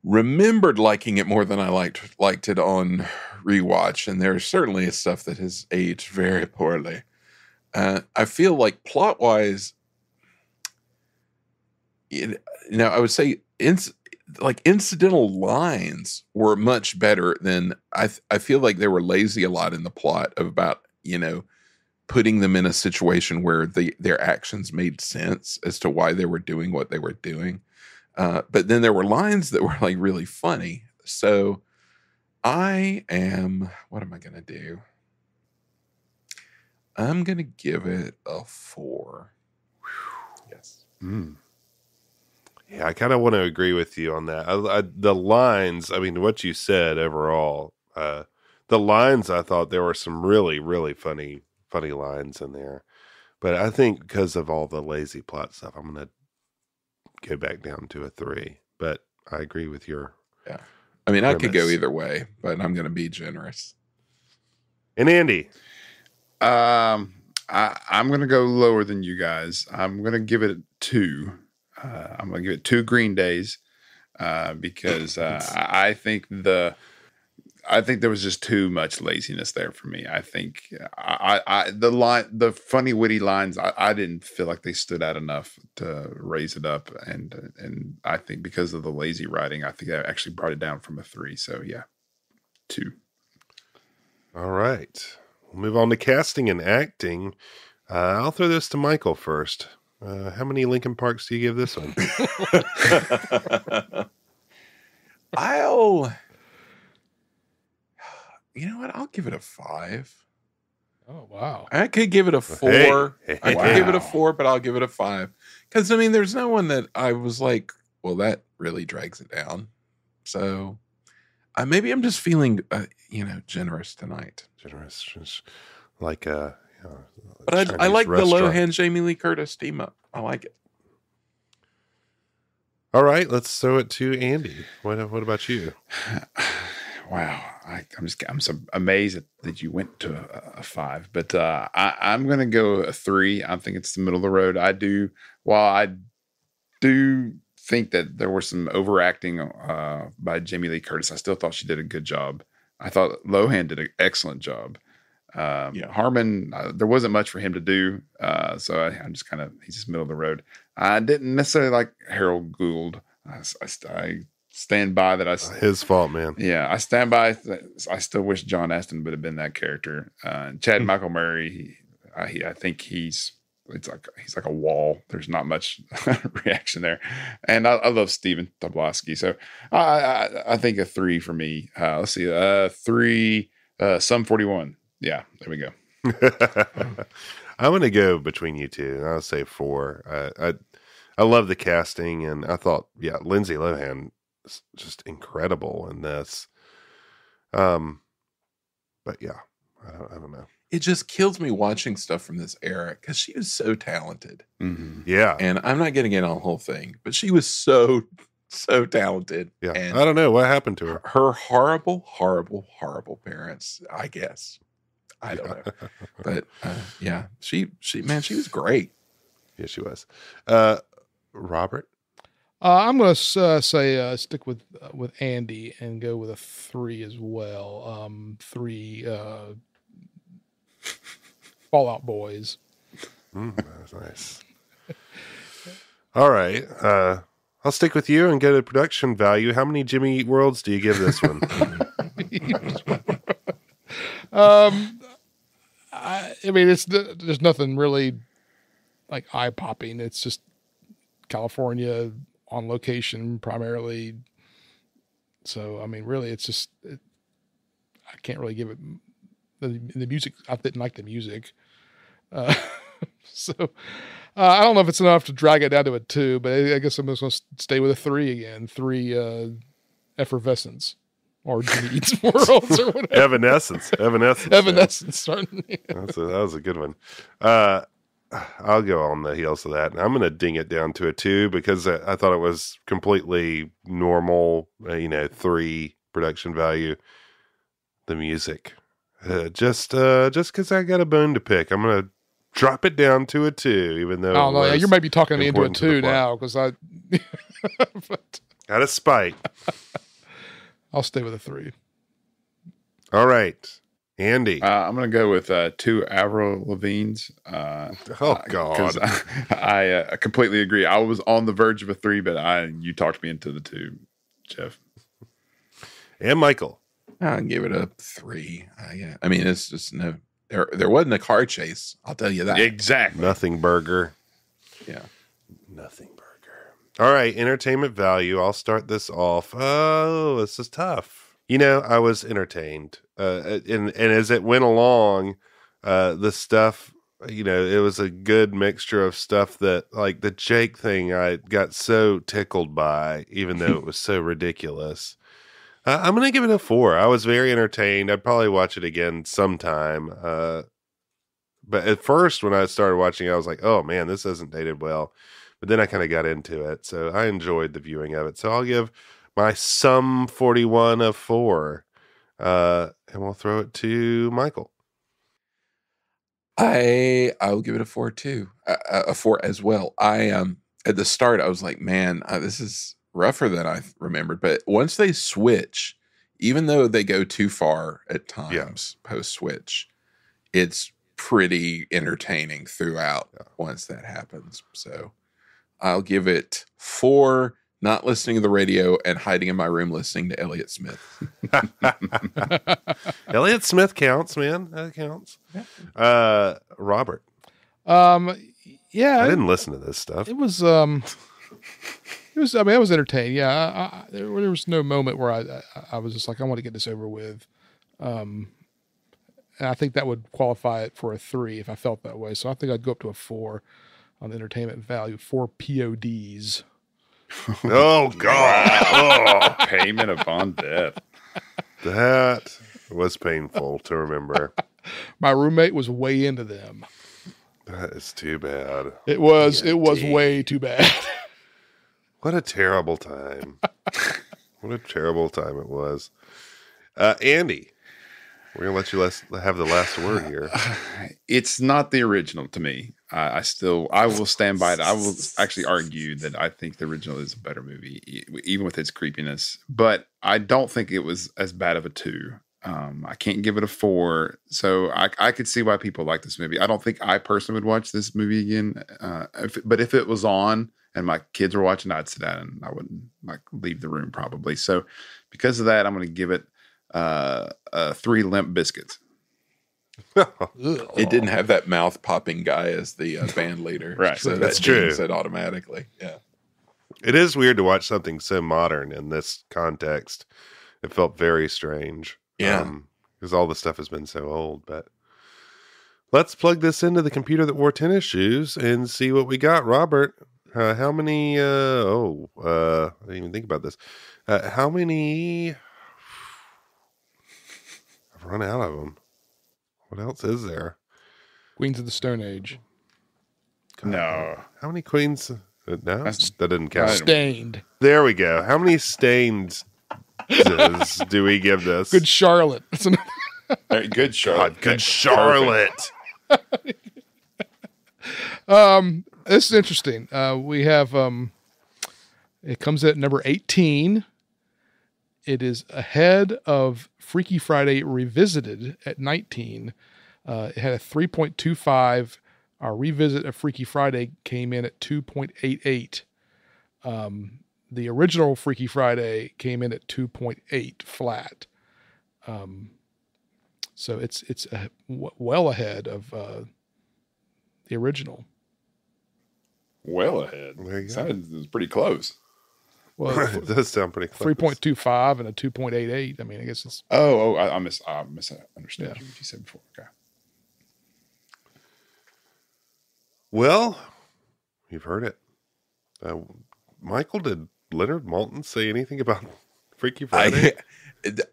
remembered liking it more than I liked it on rewatch, and there's certainly stuff that has aged very poorly. I feel like plot wise, I would say incidental lines were much better than I feel like they were lazy a lot in the plot about putting them in a situation where their actions made sense as to why they were doing what they were doing. But then there were lines that were like really funny. So what am I going to do? I'm going to give it a 4. Yes. Yeah, I kind of want to agree with you on that. The lines, I mean, what you said overall, the lines, I thought there were some really, really funny lines in there. But I think because of all the lazy plot stuff, I'm going to go back down to a 3. But I agree with your Yeah. I mean, I could go premise. either way, but I'm going to be generous. And Andy. I'm going to go lower than you guys. I'm going to give it 2. I'm going to give it 2 Green Days because I think there was just too much laziness there for me. I think the funny witty lines, I didn't feel like they stood out enough to raise it up, and I think because of the lazy writing, I think I actually brought it down from a 3. So yeah, 2. All right. We'll move on to casting and acting. I'll throw this to Michael first. How many Lincoln Parks do you give this one? You know what? I'll give it a 5. Oh wow! I could give it a 4. Hey. I could give it a 4, but I'll give it a 5. Because, I mean, there's no one that I was like, well, that really drags it down. So maybe I'm just feeling, generous tonight. Generous. Just like, But I like the Lohan Jamie Lee Curtis team up. I like it. All right, let's throw it to Andy. What about you? Wow, I'm so amazed that you went to a 5, but I'm gonna go a 3. I think it's the middle of the road. While I do think that there was some overacting by Jamie Lee Curtis, I still thought she did a good job. I thought Lohan did an excellent job. Harmon, there wasn't much for him to do, so I'm just he's just middle of the road. I didn't necessarily like Harold Gould. I stand by that. His fault, man. Yeah, I stand by. I still wish John Astin would have been that character. Chad Michael Murray, I think he's like a wall. There's not much reaction there, and I love Stephen Tobolowsky. So I think a 3 for me. Let's see, 3. Sum 41. Yeah, there we go. I'm going to go between you two. I'll say 4. I love the casting, and I thought, Lindsay Lohan is just incredible in this. But yeah, I don't know. It just kills me watching stuff from this era because she was so talented. Mm-hmm. Yeah. And I'm not getting in on the whole thing, but she was so talented. Yeah. And I don't know what happened to her. her horrible, horrible, horrible parents, I guess. I don't know. But she was great. Yeah, she was. Robert? I'm going to say stick with Andy and go with a 3 as well. 3 Fallout Boys. That's nice. All right. I'll stick with you and go to production value. How many Jimmy Eat Worlds do you give this one? I mean, there's nothing really like eye popping. It's just California on location primarily. So I mean, really, it's just I can't really give it the music. I didn't like the music, so I don't know if it's enough to drag it down to a 2. But I guess I'm just going to stay with a 3 again. 3 effervescence or Needs worlds or whatever. Evanescence. Evanescence. That was a good one. I'll go on the heels of that. And I'm going to ding it down to a 2 because I thought it was completely normal, 3 production value. The music. Just because I got a bone to pick. I'm going to drop it down to a 2, even though Oh, no, yeah, you might be talking me into a important to the 2 plot. now because but Out of spite. I'll stay with a 3. All right. Andy. I'm going to go with 2 Avril Lavigne's. Oh, God. I completely agree. I was on the verge of a 3, but you talked me into the 2, Jeff. And Michael. I'll give it a 3. Yeah. I mean, it's just there wasn't a car chase. I'll tell you that. Exactly. Nothing burger. Yeah. Nothing burger. All right. Entertainment value. I'll start this off. Oh, this is tough. I was entertained. And as it went along, the stuff, it was a good mixture of stuff that, like the Jake thing, I got so tickled by, even though it was so ridiculous. I'm going to give it a 4. I was very entertained. I'd probably watch it again sometime. But at first, when I started watching it, I was like, oh, man, this isn't dated well. But then I kind of got into it. So I enjoyed the viewing of it. So I'll give my Sum 41 a 4. And we'll throw it to Michael. I'll give it a 4 too. A 4 as well. At the start, I was like, man, this is rougher than I remembered. But once they switch, even though they go too far at times post switch, it's pretty entertaining throughout once that happens. So I'll give it 4. Not listening to the radio and hiding in my room listening to Elliott Smith. Elliott Smith counts, man. That counts. Robert. Yeah. I didn't listen to this stuff. It was I was entertained. Yeah. There was no moment where I was just like, I want to get this over with. And I think that would qualify it for a 3 if I felt that way. So I think I'd go up to a 4 on the entertainment value. 4 PODs. Oh, God. Oh, payment upon death. That was painful to remember. My roommate was way into them. That is too bad. It was way too bad. What a terrible time. What a terrible time it was. Andy, we're going to let you have the last word here. It's not the original to me. I will stand by it. I will actually argue that I think the original is a better movie, even with its creepiness. But I don't think it was as bad of a 2. I can't give it a 4. So I could see why people like this movie. I don't think I personally would watch this movie again. But if it was on and my kids were watching, I'd sit down and I wouldn't leave the room probably. So because of that, I'm going to give it 3 Limp Biscuits. It didn't have that mouth popping guy as the band leader. Right. So That's that true. Said automatically. Yeah. It is weird to watch something so modern in this context. It felt very strange. Yeah. Because all the stuff has been so old. But let's plug this into the computer that wore tennis shoes and see what we got. Robert, how many? I didn't even think about this. How many? I've run out of them. What else is there? Queens of the Stone Age. No. How many queens? No, that didn't count. Stained. There we go. How many stains do we give this? Good Charlotte. That's another. Very good, Charlotte. Good Charlotte. This is interesting. We have it comes at number 18. It is ahead of Freaky Friday Revisited at 19. It had a 3.25. Our revisit of Freaky Friday came in at 2.88. The original Freaky Friday came in at 2.8 flat. So it's well ahead of the original. well ahead. There you go. Sounded, it was pretty close. Well, It does sound pretty close. 3.25 and a 2.88. I mean, I guess it's I misunderstood you what you said before. Okay. Well, you've heard it. Michael, did Leonard Maltin say anything about Freaky Friday?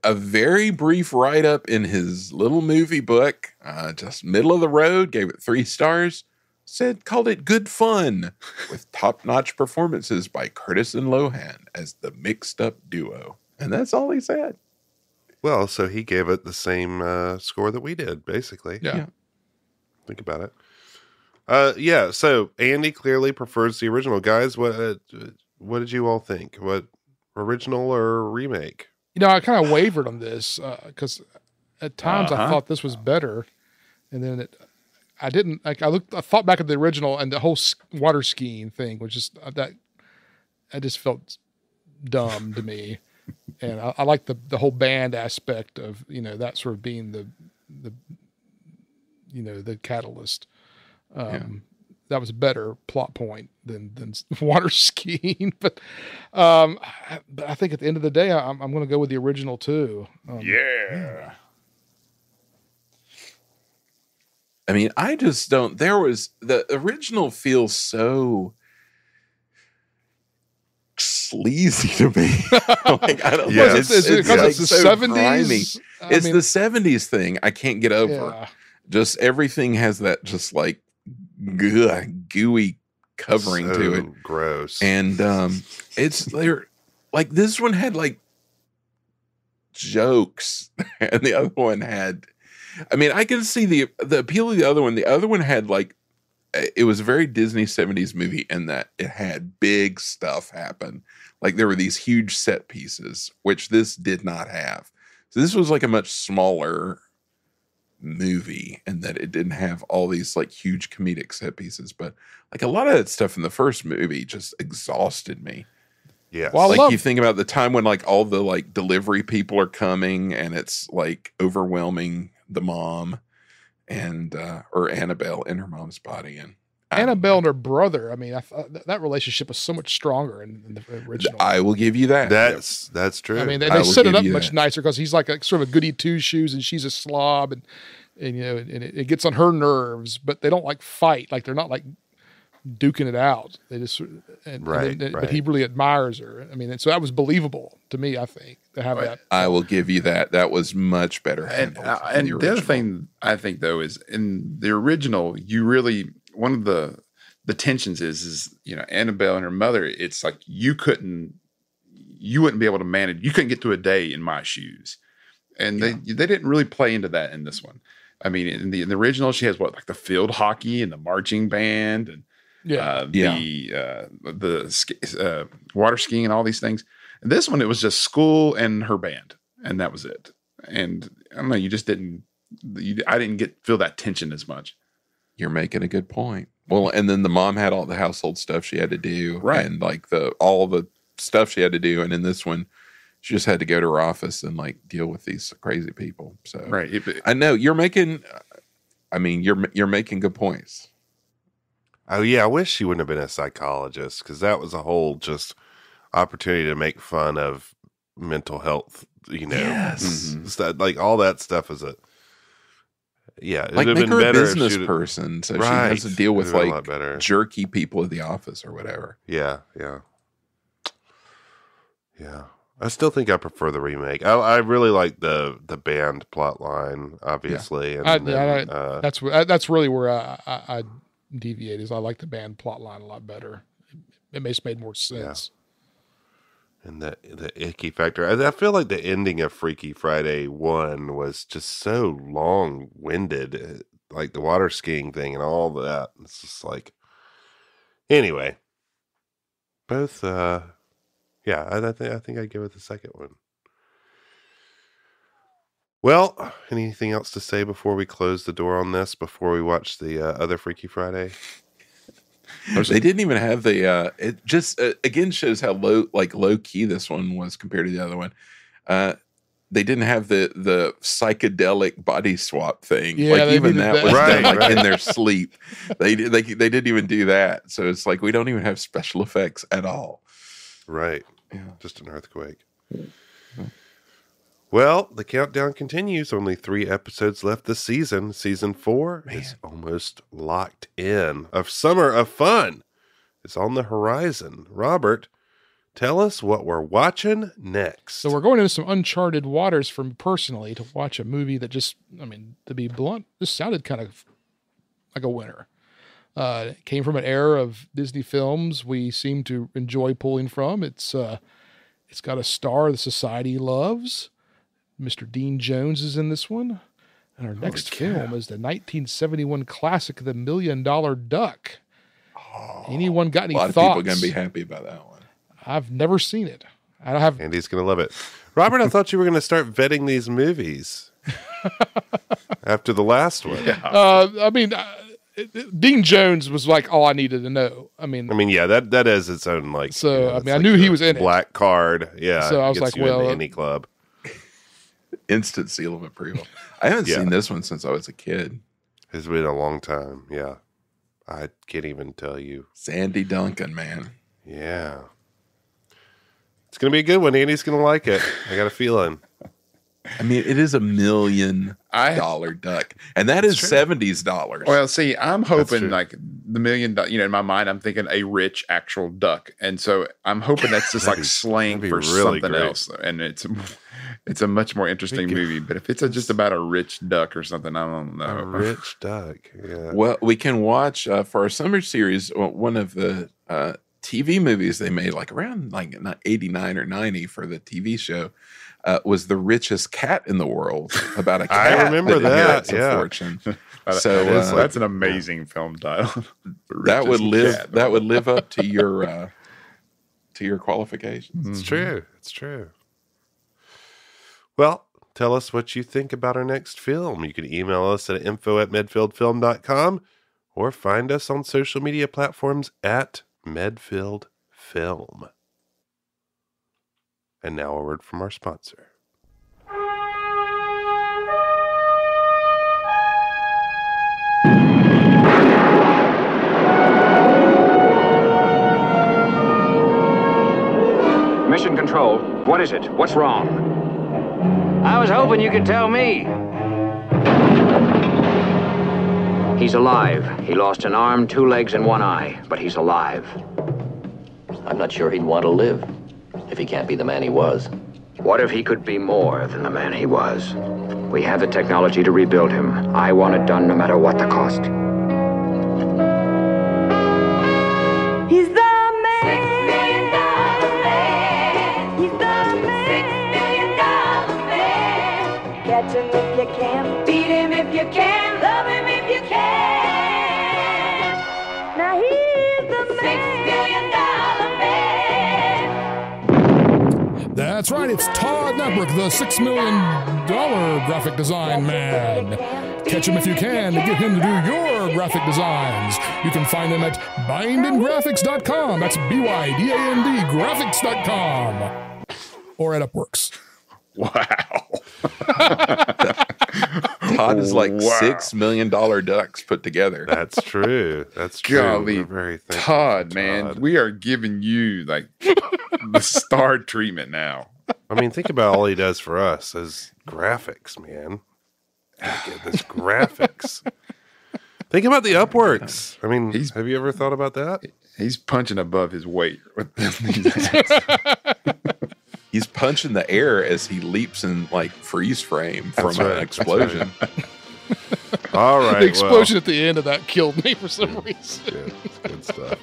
A very brief write up in his little movie book, just middle of the road, gave it 3 stars, called it good fun with top notch performances by Curtis and Lohan as the mixed up duo. And that's all he said. Well, so he gave it the same score that we did, basically. yeah. Think about it. Yeah, so Andy clearly prefers the original. Guys, what did you all think? What, original or remake? You know, I kind of wavered on this because at times I thought this was better, and then I didn't. Like I thought back at the original, and the whole water skiing thing was just that. I just felt dumb to me, and I like the whole band aspect of that sort of being the catalyst. That was a better plot point than water skiing, but I think at the end of the day, I'm going to go with the original too. Yeah. I mean, I just don't. The original feels so sleazy to me. Like, I don't know. Yeah. Is it because it's the so 70s? grimy. It's mean, the 70s thing. I can't get over. yeah. Just everything has that just like gooey covering to it. Gross. And it's like this one had like jokes, and the other one had. I mean, I can see the appeal of the other one. The other one had like, it was a very Disney 70s movie in that it had big stuff happen. Like there were these huge set pieces, which this did not have. So this was like a much smaller movie, and that it didn't have all these like huge comedic set pieces. But like a lot of that stuff in the first movie just exhausted me. Yes. Well, Like you think about the time when like all the like delivery people are coming, and it's like overwhelming the mom and or Annabelle in her mom's body, and Annabelle and her brother. I mean, I thought that relationship was so much stronger in the original. I will give you that. That's true. I mean, I they will set it give up you much that. nicer because he's like a sort of a goody two shoes, and she's a slob, and it gets on her nerves. But they don't like fight. Like they're not like duking it out. They just Right. But he really admires her. I mean, so that was believable to me. I think to have that. I will give you that. That was much better handled. And the other thing I think though is in the original, you really one of the tensions is Annabelle and her mother. It's like you wouldn't be able to manage. You couldn't get through a day in my shoes, and they didn't really play into that in this one. I mean, in the original, she has like the field hockey and the marching band and the water skiing and all these things. And this one, it was just school and her band, and that was it. And I don't know, you just didn't. I didn't feel that tension as much. You're making a good point. Well, and then the mom had all the household stuff she had to do, Right. and like all the stuff she had to do. And in this one, she just had to go to her office and like deal with these crazy people. So Right. I know you're making. I mean, you're making good points. Oh yeah, I wish she wouldn't have been a psychologist, because that was a whole just opportunity to make fun of mental health. Yes. Stuff, like all that stuff is it Like would have make been her a better if business she'd- person, so she Right. has to deal with It would've been a like lot better. jerky people at the office or whatever. Yeah. I still think I prefer the remake. I really like the band plot line, obviously. And That's really where I deviate. Is I like the band plot line a lot better. It makes made more sense. and the icky factor. I feel like the ending of Freaky Friday 1 was just so long winded, like the water skiing thing and all that. It's just like, anyway, both. I think I'd give it the second one. Well, anything else to say before we close the door on this? Before we watch the other Freaky Friday? They didn't even have the. It just again shows how low key this one was compared to the other one. they didn't have the psychedelic body swap thing. Yeah, like they even needed that was that. done Right. in their sleep. They didn't even do that. So it's like we don't even have special effects at all. Right. Yeah. Just an earthquake. Well, the countdown continues. Only 3 episodes left this season. Season 4 is almost locked in. A summer of fun is on the horizon. Robert, tell us what we're watching next. So we're going into some uncharted waters for me personally to watch a movie that just, I mean, to be blunt, just sounded kind of like a winner. It came from an era of Disney films we seem to enjoy pulling from. It's got a star the society loves. Mr. Dean Jones is in this one. And our next film is the 1971 classic, The $1 Million Duck. Anyone got any A lot of thoughts? people are going to be happy about that one. I've never seen it. I don't have. Andy's going to love it. Robert, I thought you were going to start vetting these movies after the last one. I mean, Dean Jones was like all I needed to know. I mean, yeah, that is its own like. So, you know, I it's mean, I like knew he the was in it. Black card, yeah. So I was gets like, you into well, any club. Instant seal of approval. I haven't Yeah. seen this one since I was a kid. It's been a long time. Yeah, I can't even tell you. Sandy Duncan, man. Yeah, it's gonna be a good one. Andy's gonna like it. I got a feeling. I mean, it is $1 million duck, and that is $70s. Well, see, I'm true. hoping like the $1 million. In my mind, I'm thinking a rich actual duck, and so I'm hoping that's just like slang that'd for be really something great. else, and it's a much more interesting movie. But if it's just about a rich duck or something, I don't know. A rich duck. Yeah. Well, we can watch for our summer series one of the TV movies they made, like around like 89 or 90 for the TV show. Was The Richest Cat in the World, about a cat. I remember that, inherits a yeah. fortune. So That's an amazing film title. that would Richest cat. live up to your qualifications. It's true. It's true. Well, tell us what you think about our next film. You can email us at info@medfieldfilm.com or find us on social media platforms at medfieldfilm. And now a word from our sponsor. Mission Control, what is it? What's wrong? I was hoping you could tell me. He's alive. He lost an arm, 2 legs, and 1 eye, but he's alive. I'm not sure he'd want to live if he can't be the man he was. What if he could be more than the man he was? We have the technology to rebuild him. I want it done no matter what the cost. He's the man. $6 million man. He's the man. $6 million man. Catch him if you can. Beat him if you can. Love him if you can. Now he's the man. $6 million man. That's right. It's Todd Network, the $6 million graphic design man. Catch him if you can to get him to do your graphic designs. You can find him at bindandgraphics.com. That's BYDAND graphics.com. Or at Upworks. Wow. Todd is like Wow. $6 million ducks put together. That's true. That's true. Golly, We're very thankful Todd, for man, Todd. we are giving you like the star treatment now. I mean, think about all he does for us as graphics, man. Gotta get this graphics. Think about the Upworks. I mean, have you ever thought about that? He's punching above his weight with these ads. He's punching the air as he leaps in like freeze frame from That's an right. explosion. All right. The explosion at the end of that killed me for some reason. Good, good stuff.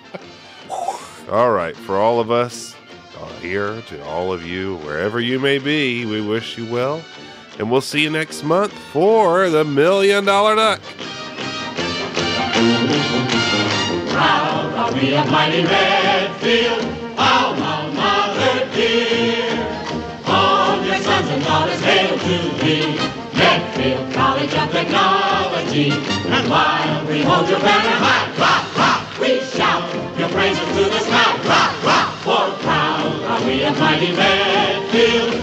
All right. For all of us here, to all of you, wherever you may be, we wish you well. And we'll see you next month for the $1 Million Duck. Proud are we of mighty Redfield, our mother dear. All your sons and daughters hail to thee, Redfield College of Technology. And while we hold your banner high, rock, rock, we shout your praises to the sky, rock, rock. For proud are we of mighty Redfield,